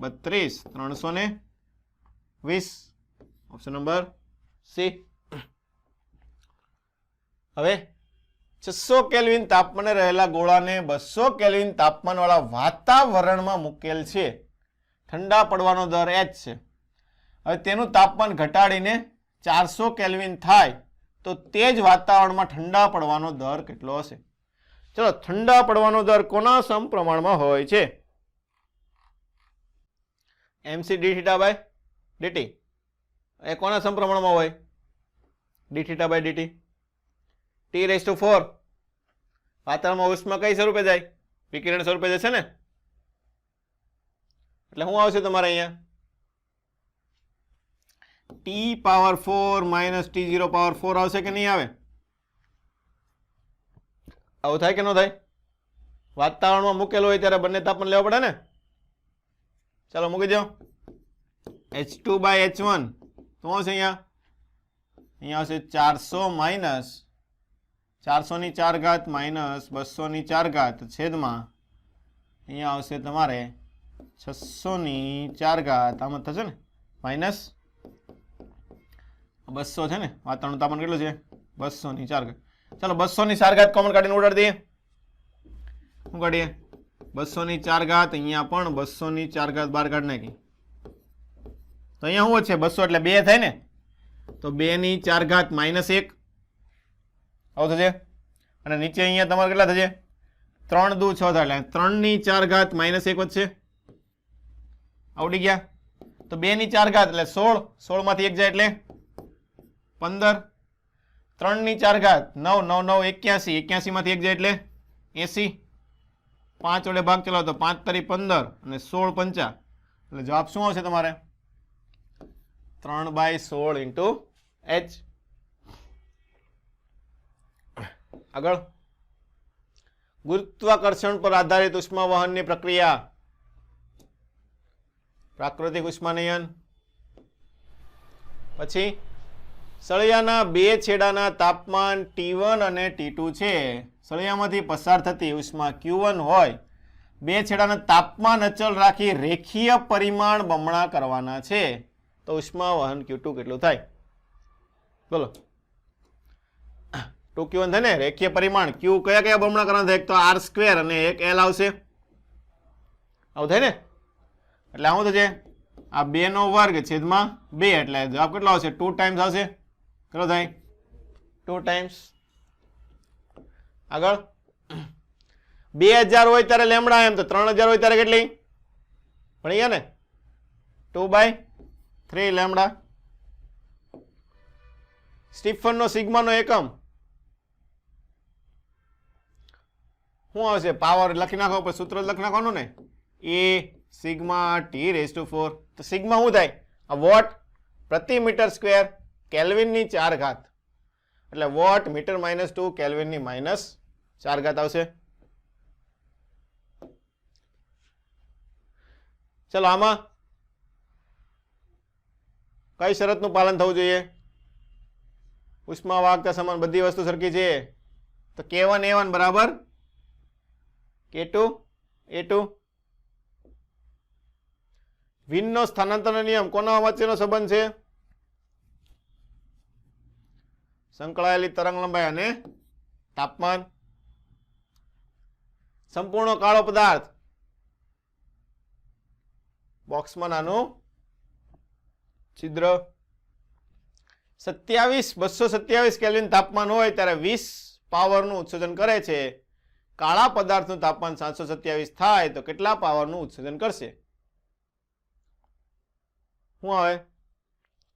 32, 320, ઓપ્શન નંબર સી. હવે 600 કેલ્વિન તાપમાને રહેલા ગોળાને 200 કેલ્વિન તાપમાન વાળા વાતાવરણમાં મૂકેલ છે, ઠંડા પડવાનો દર h છે. હવે તેનું તાપમાન ઘટાડીને 400 કેલ્વિન થાય તો તે જ વાતાવરણમાં ઠંડા પડવાનો દર કેટલો હશે? ચલો, ઠંડા પડવાનો દર કોના સમપ્રમાણમાં હોય છે? mc d theta by dt એ કોના સમપ્રમાણમાં હોય? d theta by dt. T⁴ વાતાવરણમાં ઉષ્મા કઈ સ્વરૂપે જાય? વિકિરણ સ્વરૂપે જશે ને, એટલે શું આવશે તમારે અહીંયા? T⁴ માઇનસ T⁴ આવશે કે નહીં આવે? આવું થાય કે ન થાય? વાતાવરણમાં મૂકેલું હોય ત્યારે બંને તાપમાન લેવા પડે ને. ચાલો મૂકી દો. H2 બાય H1 તો આવશે અહીંયા આવશે 400 માઇનસ 400 ની 4 ઘાત માઇનસ 200 ની 4 ઘાત છેદમાં અહીંયા આવશે તમારે 600 ની 4 ઘાત, આમાં થશે ને માઇનસ 200 છે ને, વાતાવરણ તાપમાન કેટલું છે 200 ની 4 ઘાત. ચાલો 200 ની 4 ઘાત કોમન કાઢીને ઉડાડી દઈએ. શું કાઢીએ? 200 ની 4 ઘાત, અહીંયા પણ 200 ની 4 ઘાત બહાર કાઢી નાખી તો અહીંયા શું છે 200 એટલે 2 થાય ને, તો 2 ની 4 ઘાત માઇનસ 1 આવું થશે. અને નીચે અહીંયા તમારે કેટલા થશે? 3 દુ 6 થાય એટલે 3 ની 4 ઘાત માઇનસ 1 વધશે. આવડી ગયા. તો 2 ની 4 ઘાત એટલે 16, 16 માંથી 1 જાય એટલે 15, 3 ની 4 ઘાત 9, 9 9 81, 81 માંથી 1 જાય એટલે 80, 5 વડે ભાગ ચલાવો તો 5 તરી 15 અને 16 પંચા એટલે જવાબ શું આવશે તમારે? 3/16 ઇન્ટુ h. આગળ, ગુરુત્વાકર્ષણ પર આધારિત ઉષ્મા વહનની પ્રક્રિયા, પ્રાકૃતિક ઉષ્માનયન. પછી સળિયાના બે છેડાના તાપમાન T1 અને T2 છે. સળિયામાંથી પસાર થતી ઉષ્મા Q1 હોય, બે છેડાના તાપમાન અચલ રાખી રેખીય પરિમાણ બમણા કરવાના છે, તો ઉષ્મા વહન Q2 કેટલું થાય? બોલો. 2Q1 થાય ને, રેખીય પરિમાણ Q કયા કયા બમણા કરવાના થાય? એક તો R² અને એક L આવશે. આવું થાય ને, એટલે શું થશે? આ 2 નો વર્ગ છેદમાં 2 એટલે જવાબ કેટલો આવશે? 2 ટાઈમ્સ આવશે. કેટલો થાય? 2 ટાઈમ્સ. આગળ, 2000 હોય ત્યારે લેમડા એમ, તો 3000 હોય ત્યારે કેટલી ભણી ગયા ને? 2/3 લેમડા. સ્ટીફનનો સિગ્માનો એકમ શું આવશે? પાવર લખી નાખો, પછી સૂત્ર લખી નાખવાનું ને, એ સિગ્મા T⁴. તો સિગ્મા શું થાય? આ વોટ પ્રતિ મીટર સ્ક્વેર કેલ્વિન ની 4 ઘાત એટલે વોટ મીટર -2 કેલ્વિન ની -4 ઘાત આવશે. ચલો, આમાં કઈ શરતનું પાલન થવું જોઈએ? ઉષ્મા વાહકતા સમાન, બધી વસ્તુ સરખી છે, તો K1 A1 બરાબર K2 A2. વિનનો સ્થાનાંતરણ નિયમ કોના વચ્ચેનો સંબંધ છે? સંકળાયેલી તરંગ લંબાઈ અને તાપમાન. સંપૂર્ણ કાળો પદાર્થ, બોક્સમાં નાનું છિદ્ર. 227 કેલ્વિન તાપમાન હોય ત્યારે 20 પાવરનું ઉત્સર્જન કરે છે. કાળા પદાર્થનું તાપમાન 727 થાય તો કેટલા પાવરનું ઉત્સર્જન કરશે? શું આવે?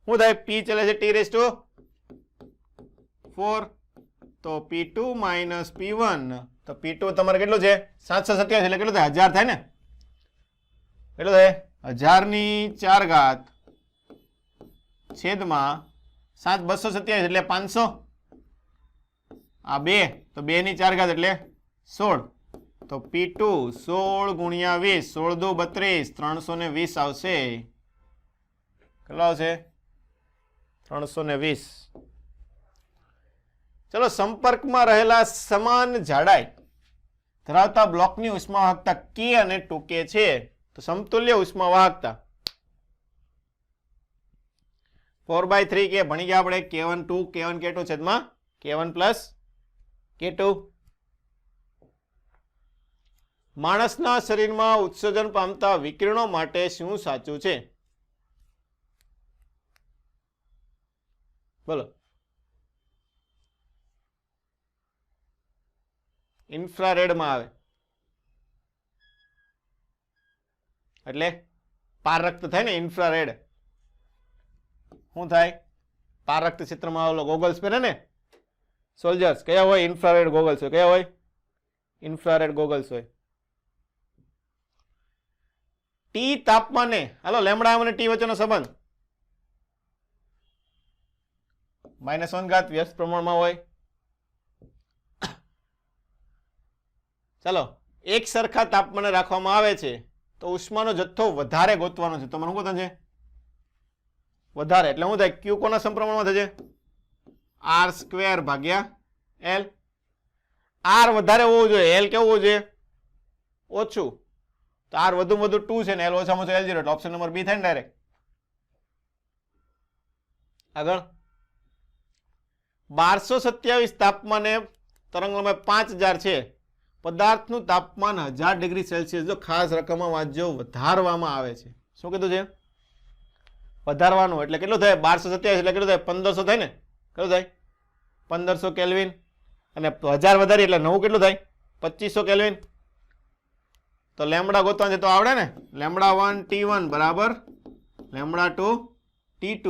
શું થાય? P ચલે છે T⁴, તો P2 માઇનસ P1, તો P2 તમારે કેટલું છે? 727 એટલે કેટલું થાય? 1000 થાય ને? કેટલું થાય? 1000 ની 4 ઘાત છેદમાં 227 એટલે 500, આ 2 તો 2 ની 4 ઘાત એટલે 16, તો P2 16 ગુણ્યા 20, 16 દુ 32, 320 આવશે. કેટલો આવશે 320. ચલો સંપર્કમાં રહેલા સમાન જાડાઈ ધરાવતા બ્લોકની ઉષ્માવાહકતા K અને 2K છે તો સમતુલ્ય ઉષ્માવાહકતા 4/3 કે ભણી ગયા આપણે K1 2 K1 K2 છેદમાં K1 પ્લસ K2. માણસના શરીરમાં ઉત્સર્જન પામતા વિકિરણો માટે શું સાચું છે? બોલો. ઇન્ફ્રારેડ માં આવે એટલે પારરક્ત થાય ને. ઇન્ફ્રારેડ શું થાય? પારરક્ત ક્ષેત્રમાં ઓલો ગોગલ્સ પહેરે ને સોલ્જર્સ, કયા હોય? ઇન્ફ્રારેડ ગોગલ્સ હોય. કયા હોય? ઇન્ફ્રારેડ ગોગલ્સ હોય. ટી તાપમાને, હાલો લેમડા અને ટી વચ્ચેનો સંબંધ -1 વ્યસ્ત પ્રમાણમાં હોય. ચાલો એક સરખા તાપમાને રાખવામાં આવે છે તો ઉષ્માનો જથ્થો વધારે ગોતવાનો છે. તમારું શું છે? વધારે એટલે શું થાય? ક્યુ કોના સમપ્રમાણમાં થશે? r² ભાગ્યા l. r વધારે હોવું જોઈએ, l કેવું હોવું જોઈએ? ઓછું. તો r વધુમાં વધુ 2 છે ને l ઓછામાં ઓછું L0 એટલે ઓપ્શન નંબર બી થાય ને ડાયરેક્ટ. આગળ 1227 તાપમાને તરંગલંબાઈ 5000 છે. પદાર્થનું તાપમાન 1000 ડિગ્રી સેલ્સિયસ, જો ખાસ રકમમાં વાંચજો, વધારવામાં આવે છે. શું કીધું છે? વધારવાનું. એટલે કેટલું થાય? 1227 એટલે કેટલું થાય? 1500 થાય ને. કેટલું થાય? 1500 કેલ્વિન. અને 1000 વધારી એટલે 9 કેટલું થાય? 2500 કેલ્વિન. તો લેમડા ગોતવાનું છે તો આવડે ને. λ1 T1 બરાબર λ2 T2.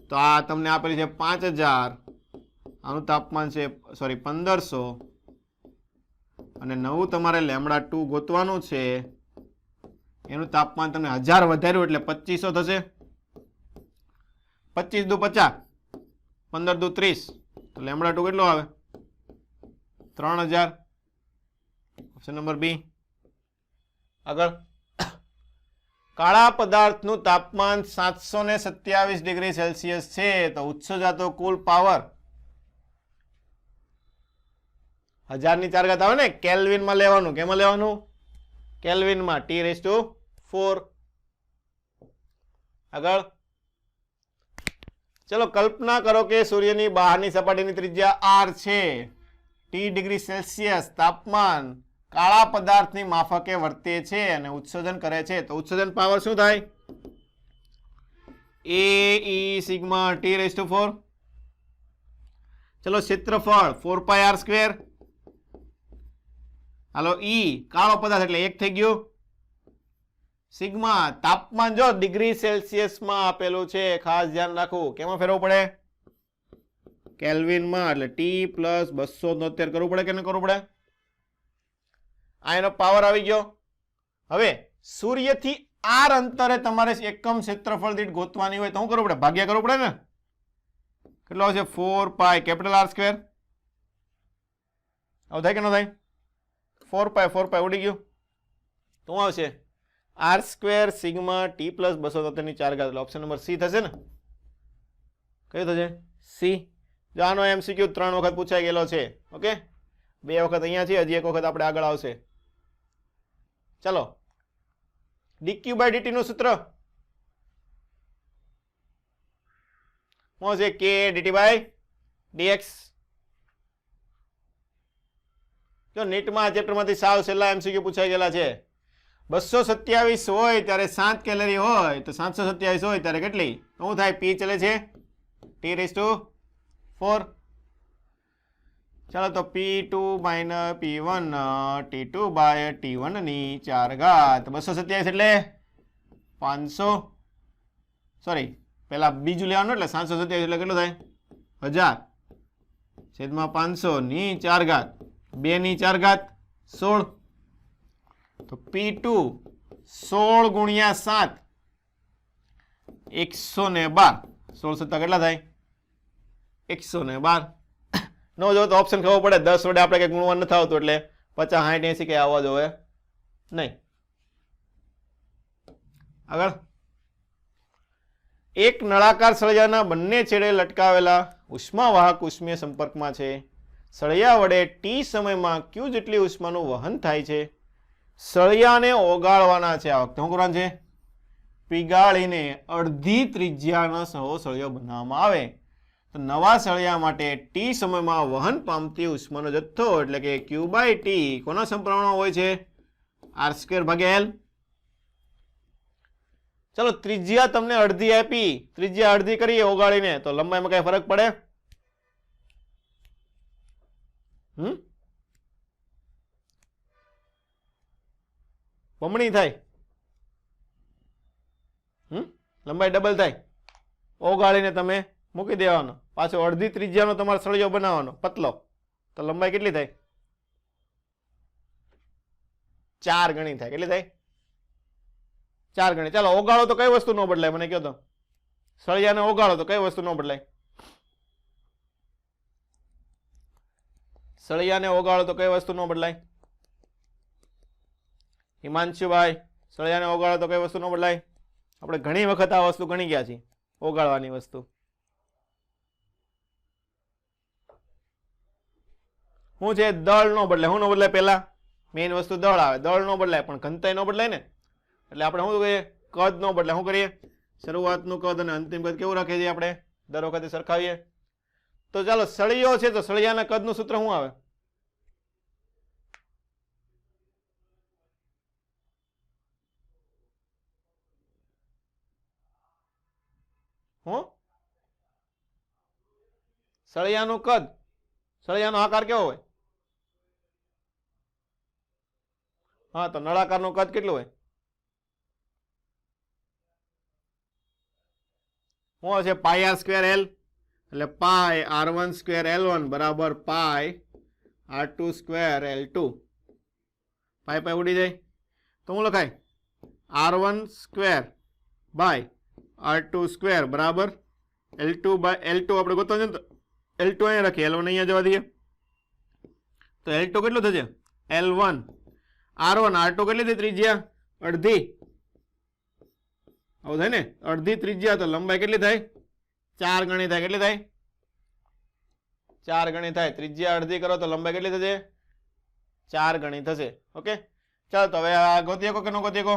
તો આ તમને આપેલી છે 5000, આનું તાપમાન છે 1500 અને નવું તમારે λ2 ગોતવાનું છે, એનું તાપમાન તમને 1000 વધાર્યું એટલે 2500 થશે. 25 દુ 50, 15 દુ 30, તો λ2 કેટલો આવે? 3000. Option number B. આગળ કાળા પદાર્થનું તાપમાન 727 ડિગ્રી સેલ્સિયસ છે તો ઉત્સર્જાતો કુલ પાવર 1000 ની 4 ઘાત આવે ને. કેલ્વિન માં લેવાનું. કેમાં લેવાનું? કેલ્વિન માં. T⁴. આગળ ચલો કલ્પના કરો કે સૂર્યની બહારની સપાટીની ત્રિજ્યા r છે. T ડિગ્રી સેલ્સિયસ તાપમાન કાળા પદાર્થની માફકે વર્તે છે અને ઉત્સર્જન કરે છે તો ઉત્સર્જન પાવર શું થાય? AE sigma T⁴. ચલો ક્ષેત્રફળ 4πr². હાલો E કાળો પદાર્થ એટલે 1 થઈ ગયું. સિગ્મા તાપમાન જો ડિગ્રી સેલ્સિયસમાં આપેલું છે, ખાસ ધ્યાન રાખવું. કેમાં ફેરવવું પડે? કેલ્વિનમાં. એટલે T+273 કરવું પડે કે ન કરવું પડે? આ એનો પાવર આવી ગયો. હવે સૂર્યથી r અંતરે તમારે એકમ ક્ષેત્રફળ દીઠ ગોતવાની હોય તો શું કરવું પડે? ભાગ્યા કરવું પડે ને. કેટલો આવશે? 4π R². આવું થાય કે ન થાય? 4π ઉડી ગયું તો શું આવશે? r² સિગ્મા T+273 ની 4 ઘાત. એટલે ઓપ્શન નંબર સી થશે ને. કયું થશે? સી. જો આનો MCQ 3 વખત પૂછાઈ ગયેલો છે. ઓકે, 2 વખત અહીંયા છે, હજી 1 વખત આપણે આગળ આવશે. ચલો dq/dt નું સૂત્ર શું છે? K dt/dx. જો નીટમાં આ ચેપ્ટરમાંથી સાવ છેલ્લા MCQ પૂછાઈ ગયેલા છે. 227 હોય ત્યારે 7 કેલરી હોય તો 727 હોય ત્યારે કેટલી? શું થાય? P ચલે છે T⁴. ચાલો તો P2 - P1 T2/T1 ની 4 ઘાત. 227 એટલે 500, સોરી પેલા બીજું લેવાનું એટલે 727 એટલે કેટલું થાય? 1000 છેદમાં 500 ની 4 ઘાત. 2 ની 4 ઘાત 16. તો P2 16 ગુણ્યા 7 112. 16 સત્તા કેટલા થાય? 112. નો જો તો ઓપ્શન ખબર પડે. 10 વડે આપણે કઈ ગુણવાનું નથી આવતું એટલે 50 60 80 કઈ આવવા જોઈએ નહીં. આગળ એક નળાકાર સળિયાના બંને છેડે લટકાવેલા ઉષ્માવાહક ઉષ્મીય સંપર્કમાં છે. સળિયા વડે ટી સમયમાં ક્યુ જેટલી ઉષ્માનું વહન થાય છે. સળિયાને ઓગાળવાના છે. આ વખતે શું કરવાનું છે? પીગાળીને અડધી ત્રિજ્યાનો સહો સળિયો બનાવવામાં આવે. તો નવા સળિયા માટે ટી સમયમાં વહન પામતી ઉષ્માનો જથ્થો એટલે કે ક્યુ બાય ટી કોના સમપ્રમાણમાં હોય છે? r² ભાગ્યા l. ચલો ત્રિજ્યા તમને અડધી આપી, ત્રિજ્યા અડધી કરીએ ઓગાળીને, તો લંબાઈમાં કઈ ફરક પડે? બમણી થાય, લંબાઈ ડબલ થાય. ઓગાળીને તમે મૂકી દેવાનો, પાછો અડધી ત્રિજ્યાનો તમારે સળિયો બનાવવાનો પતલો, તો લંબાઈ કેટલી થાય? 4 ગણી થાય. કેટલી થાય? 4 ગણી. ચાલો ઓગાળો તો કઈ વસ્તુ ન બદલાય? મને કહો તો. સળિયાને ઓગાળો તો કઈ વસ્તુ ન બદલાય? સળિયાને ઓગાળો તો કઈ વસ્તુ ન બદલાય? હિમાંશુભાઈ, સળિયાને ઓગાળો તો કઈ વસ્તુ ન બદલાય? આપણે ઘણી વખત આ વસ્તુ ગણી ગયા છીએ, ઓગાળવાની વસ્તુ. શું છે? દળ નો બદલાય. શું ન બદલાય? પેલા મેઇન વસ્તુ દળ આવે. દળ નો બદલાય પણ ઘનતા નો બદલાય ને. એટલે આપણે શું કરીએ? કદ નો બદલાય. શું કરીએ? શરૂઆતનું કદ અને અંતિમ કદ કેવું રાખીએ છીએ આપણે? દર વખતે સરખાવીએ. તો ચાલો સળિયો છે તો સળિયાના કદનું સૂત્ર શું આવે? હું સળિયાનું કદ, સળિયાનો આકાર કેવો હોય? હા, તો નળાકારનું કદ કેટલું હોય? શું હશે? પાઈ r² l. એટલે પાઈ r1² l1 બરાબર પાઈ r2² l2. પાઈ પાઈ ઉડી જાય તો શું લખાય? r1² બાય r2² બરાબર l2 બાય l2. આપણે ગોતવા છે ને તો l2 અહીંયા રાખીએ, l1 અહીંયા જવા દઈએ. તો l2 કેટલું થશે? l1 r1 r2 કેટલી થઈ? ત્રિજ્યા અડધી. આવું થાય ને, અડધી ત્રિજ્યા, તો લંબાઈ કેટલી થાય? 4 ગણી થાય. કેટલી થાય? 4 ગણી થાય. ત્રિજ્યા અડધી કરો તો લંબાઈ કેટલી થશે? 4 ગણી થશે. ઓકે, ચાલો તો હવે આ ગોતી શકો કે ન ગોતી શકો?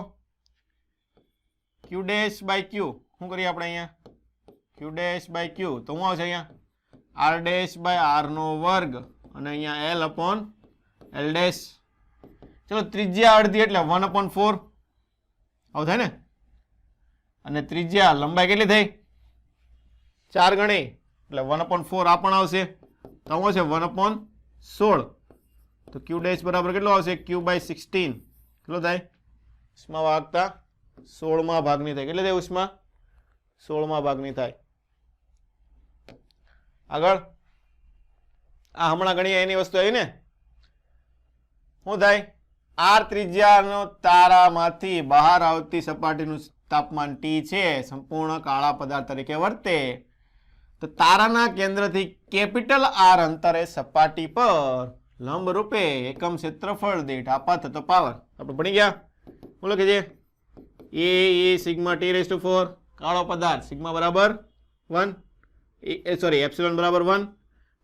ક્યુ ડેશ બાય ક્યુ શું કરીએ આપણે અહીંયા? ક્યુ ડેશ બાય ક્યુ તો શું આવશે અહીંયા? આર ડેશ બાય આર નો વર્ગ અને અહીંયા એલ અપોન એલ ડેશ. ચલો ત્રિજ્યા અડધી એટલે 1/4 આવું થાય ને. અને ત્રિજ્યા લંબાઈ કેટલી થઈ? 4 ગણી એટલે 1/4 આ પણ આવશે. તો શું છે? 1/16. તો ક્યુ ડેશ બરાબર કેટલો આવશે? ક્યુ બાય 16. કેટલો થાય? ઉષ્મા વાહકતા 16મા ભાગની થાય. કેટલી થાય ઉષ્મા? 16મા ભાગની થાય. આગળ આ હમણાં ગણી એની વસ્તુ આવી ને. શું થાય? આર ત્રિજ્યાનો તારામાંથી બહાર આવતી સપાટીનું તાપમાન ટી છે, સંપૂર્ણ કાળા પદાર્થ તરીકે વર્તે. તો તારાના કેન્દ્રથી કેપિટલ આર અંતરે સપાટી પર લંબ રૂપે એકમ ક્ષેત્રફળ દીઠ આપા થતો પાવર. આપણે ભણી ગયા. શું લખી છે? એ સિગ્મા T⁴ કાળો પદાર્થ સિગ્મા બરાબર 1, સોરી એપ્સિલોન બરાબર 1.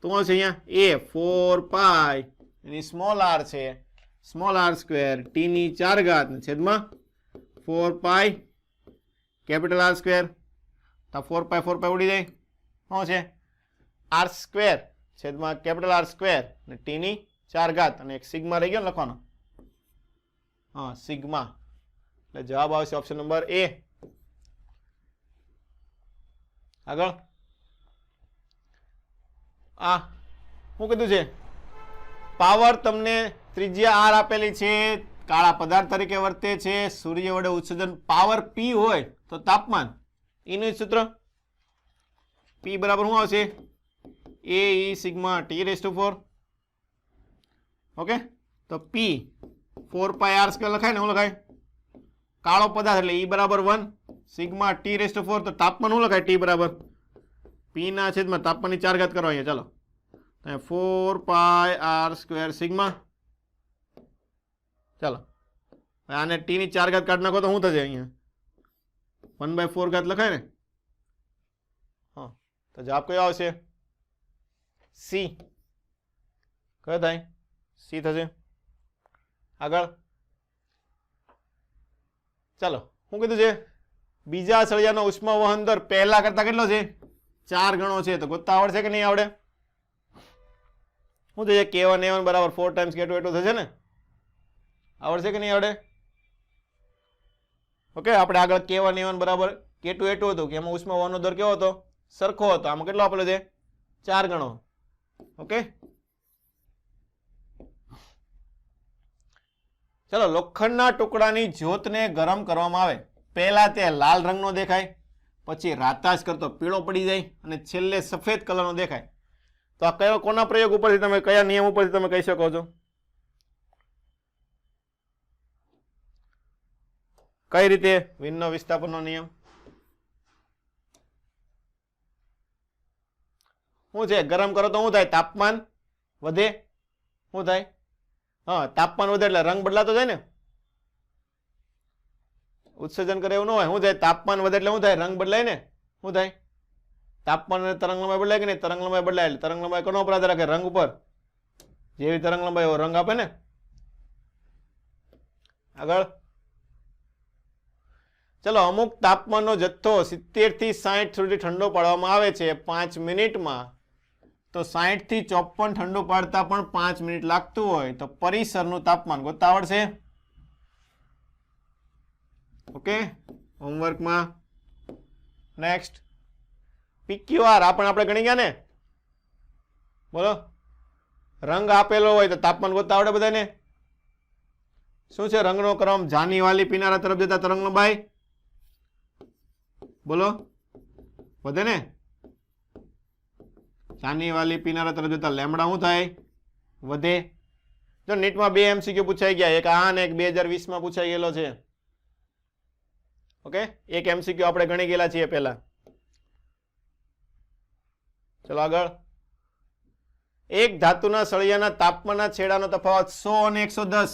તો શું છે અહીંયા? એ 4 પાઈ એની સ્મોલ r છે, સ્મોલ r² t ની 4 ઘાત છેદમાં 4 પાઈ કેપિટલ r². તો 4 પાઈ ઉડી જાય. શું છે? r² છેદમાં કેપિટલ r² અને t ની 4 ઘાત અને એક સિગ્મા રહી ગયો લખવાનો. હા, સિગ્મા. એટલે જવાબ આવશે ઓપ્શન નંબર એ. આગળ આ શું કીધું છે? પાવર તમને ત્રિજ્યા r આપેલી છે, કાળા પદાર્થ તરીકે વર્તે છે, સૂર્ય વડે ઉત્સર્જન પાવર p હોય તો તાપમાન E નું સૂત્ર p બરાબર શું આવશે? એ સિગ્મા T⁴. ઓકે, તો p 4 પાઈ r² લખાય ને. શું લખાય? કાળો પદાર્થ એટલે E બરાબર 1 સિગ્મા T⁴. તો તાપમાન શું લખાય? T બરાબર p ના છેદમાં તાપમાનની 4 ઘાત કરો અહીંયા. ચાલો 4 પાઈ r² સિગ્મા. ચાલો આને t ની 4 ઘાત કાઢી નાખો તો શું થશે? અહીંયા 1/4 ઘાત લખાય ને. તો જવાબ કયો આવશે? સી. કયો થાય? સી થશે. આગળ ચાલો, શું કીધું છે? બીજા સળિયાનો ઉષ્મા વહન દર પહેલા કરતા કેટલો છે? 4 ગણો છે. તો ગોતતા આવડશે કે નહીં આવડે? શું થશે? K1 A1 બરાબર 4 ટાઈમ્સ K2 A2 થશે ને? આવડશે કે નહીં આવડે? ઓકે, આપણે આગળ K1 A1 બરાબર K2 A2 હતું કે એમાં ઉષ્મા વહનનો દર કેવો હતો? સરખો હતો. આમાં કેટલો આપેલો છે? 4 ગણો. ઓકે, ચલો, લોખંડના ટુકડાની જ્યોતને ગરમ કરવામાં આવે, પહેલા તે લાલ રંગનો દેખાય, પછી રાતાશ કરતો પીળો પડી જાય અને છેલ્લે સફેદ કલરનો દેખાય. તો આ કયો, કોના પ્રયોગ ઉપરથી તમે, કયા નિયમ ઉપરથી તમે કહી શકો છો? કઈ રીતે? વિન્નો વિસ્થાપનનો નિયમ. શું છે? ગરમ કરો તો શું થાય? તાપમાન વધે. શું થાય? હા, તાપમાન વધે એટલે રંગ બદલાતો જાય ને. ઉત્સર્જન કરે એવું ન હોય. શું થાય? તાપમાન વધે એટલે શું થાય? રંગ બદલાય ને. શું થાય? તાપમાન અને તરંગ લંબાઈ બદલાય કે નહીં? તરંગ લંબાઈ બદલાય એટલે તરંગ લંબાઈ કોનો ઉપર આધાર રાખે? રંગ ઉપર. જેવી તરંગ લંબાઈ એવો રંગ આપે ને. આગળ ચલો, અમુક તાપમાનનો જથ્થો 70 થી 60 સુધી ઠંડો પાડવામાં આવે છે 5 મિનિટમાં. તો 60 થી 54 ઠંડુ પાડતા પણ 5 મિનિટ લાગતું હોય તો પરિસરનું તાપમાન ગોતતા આવડશે? ઓકે, હોમવર્કમાં નેક્સ્ટ PQR આપણે ગણી ગયા ને. બોલો, રંગ આપેલો હોય તો તાપમાન ગોતતા આવડે બધાને? શું છે રંગનો ક્રમ? જાની વાલી પીનારા તરફ જતા તરંગ લંબાઈ. બોલો, વધે ને. જાની વાલી પીનારા તરફ જતા લેમડા શું થાય? વધે. જો નીટમાં 2 MCQ પૂછાઈ ગયા, એક આ ને એક 2020 માં પૂછાઈ ગયેલો છે. ઓકે, એક MCQ આપણે ગણી ગયેલા છીએ પહેલા. ચલો આગળ. એક ધાતુના સળિયાના તાપમાનના છેડાનો તફાવત 100 અને 110,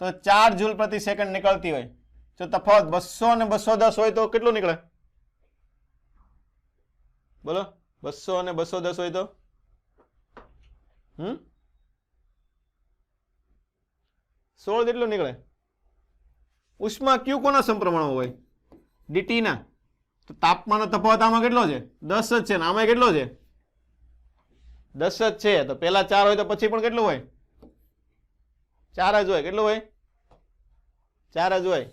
તો 4 જૂલ પ્રતિ સેકન્ડ નીકળતી હોય. જો તફાવત 200 અને 210 હોય તો કેટલું નીકળે? બોલો, 200 અને 210 હોય તો 16 જેટલું નીકળે. ઉષ્મા ક્યુ કોના સમપ્રમાણ હોય? ડીટી ના. તો તાપમાનનો તફાવત આમાં કેટલો છે? 10 જ છે ને આમાં કેટલો છે? 10 જ છે. તો પેલા 4 હોય તો પછી પણ કેટલું હોય? 4 જ હોય. કેટલું હોય? 4 જ હોય.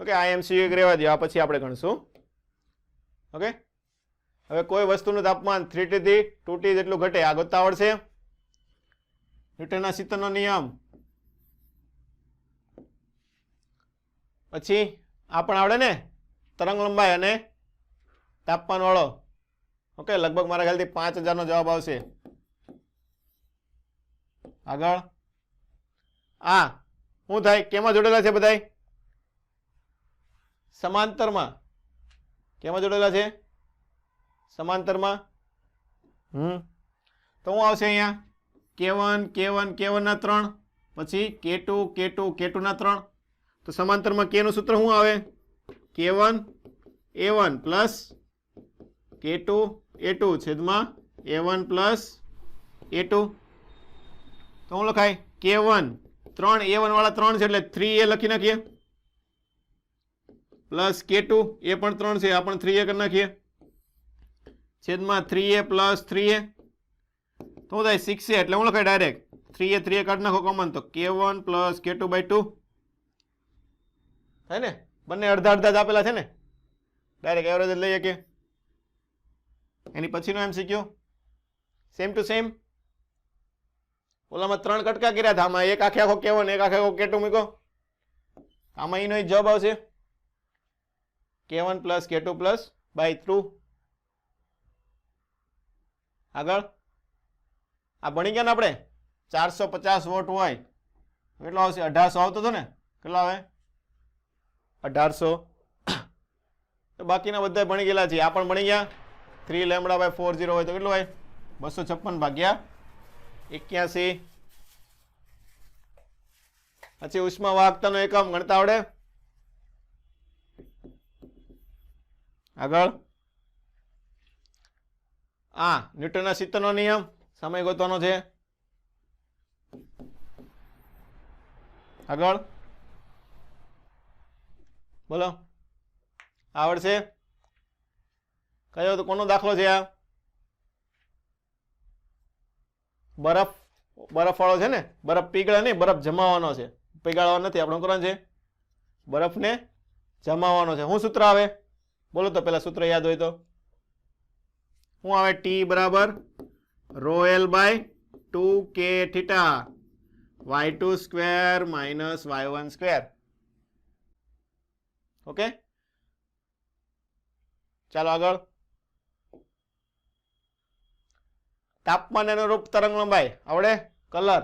ઓકે, આ MCQ એક રહેવા દો, આ પછી આપણે ગણશું. ઓકે, હવે કોઈ વસ્તુનું તાપમાન 3T થી 2T જેટલું ઘટે, આ ગોતતા આવડશે? ન્યૂટનના શીતળનો નિયમ. પછી આ પણ આવડે ને, તરંગ લંબાઈ અને તાપમાન વાળો. ઓકે, લગભગ મારા ખ્યાલથી 5000 નો જવાબ આવશે. આગળ આ શું થાય? કેમાં જોડેલા છે બધાય? સમાંતરમાં. કેમાં જોડેલા છે? સમાંતરમાં. તો શું આવશે અહીંયા? K1 K1 K1 ના 3, પછી K2 K2 K2 ના 3. તો સમાંતરમાં K નું સૂત્ર શું આવે? K1 A1 plus K2 A2 છેદમાં A1 પ્લસ A2. તો શું લખાય? K1 3, A1 વાળા 3 છે એટલે 3A લખી નાખીએ, પ્લસ K2 એ પણ 3 છે, આ પણ 3A કરી નાખીએ, છેદમાં 3A પ્લસ 3A. તો થાય 6A. એટલે હું લખાય ડાયરેક્ટ 3A કાઢી નાખો કોમન, તો K1 પ્લસ K2/2 થાય ને. બંને અડધા અડધા જ આપેલા છે ને, ડાયરેક્ટ એવરેજ જ લઈએ કે. એની પછીનો MCQ સેમ ટુ સેમ. ઓલામાં 3 કટકા કર્યા હતા, આમાં એક આખે આખો K1 એક આખે આખો K2 મૂકો. આમાં એનો જ જવાબ આવશે K1 plus K2 plus by 2. આગળ આ ભણી ગયા ને આપણે, 450 વોટ હોય કેટલો આવશે? 1800 આવતો હતો ને. કેટલો આવે? 1800. તો બાકીના બધા ભણી ગયેલા છે. આ પણ ભણી ગયા. 3 λ/40 હોય તો કેટલું હોય? 256/81. પછી ઉષ્મા વાહકતાનો એકમ ગણતા આવડે? આગળ ન્યૂટનના શીતળનો નિયમ સમય ગોતવાનો છે. આગળ બોલો, આવડશે? કયો તો કોનો દાખલો છે આ? બરફ વાળો છે ને, બરફ પીગળે નહીં, બરફ જમાવાનો છે, પીગાળવાનો નથી. આપણે કરવાનું છે બરફને જમાવાનો છે. શું સૂત્ર આવે બોલો તો, પેલા સૂત્ર યાદ હોય તો શું આવે? ટી બરાબર rho L by 2k theta y2 square minus y1 square. Okay, ચાલો આગળ. તાપમાન અનુરૂપ તરંગ લંબાઈ આવડે? કલર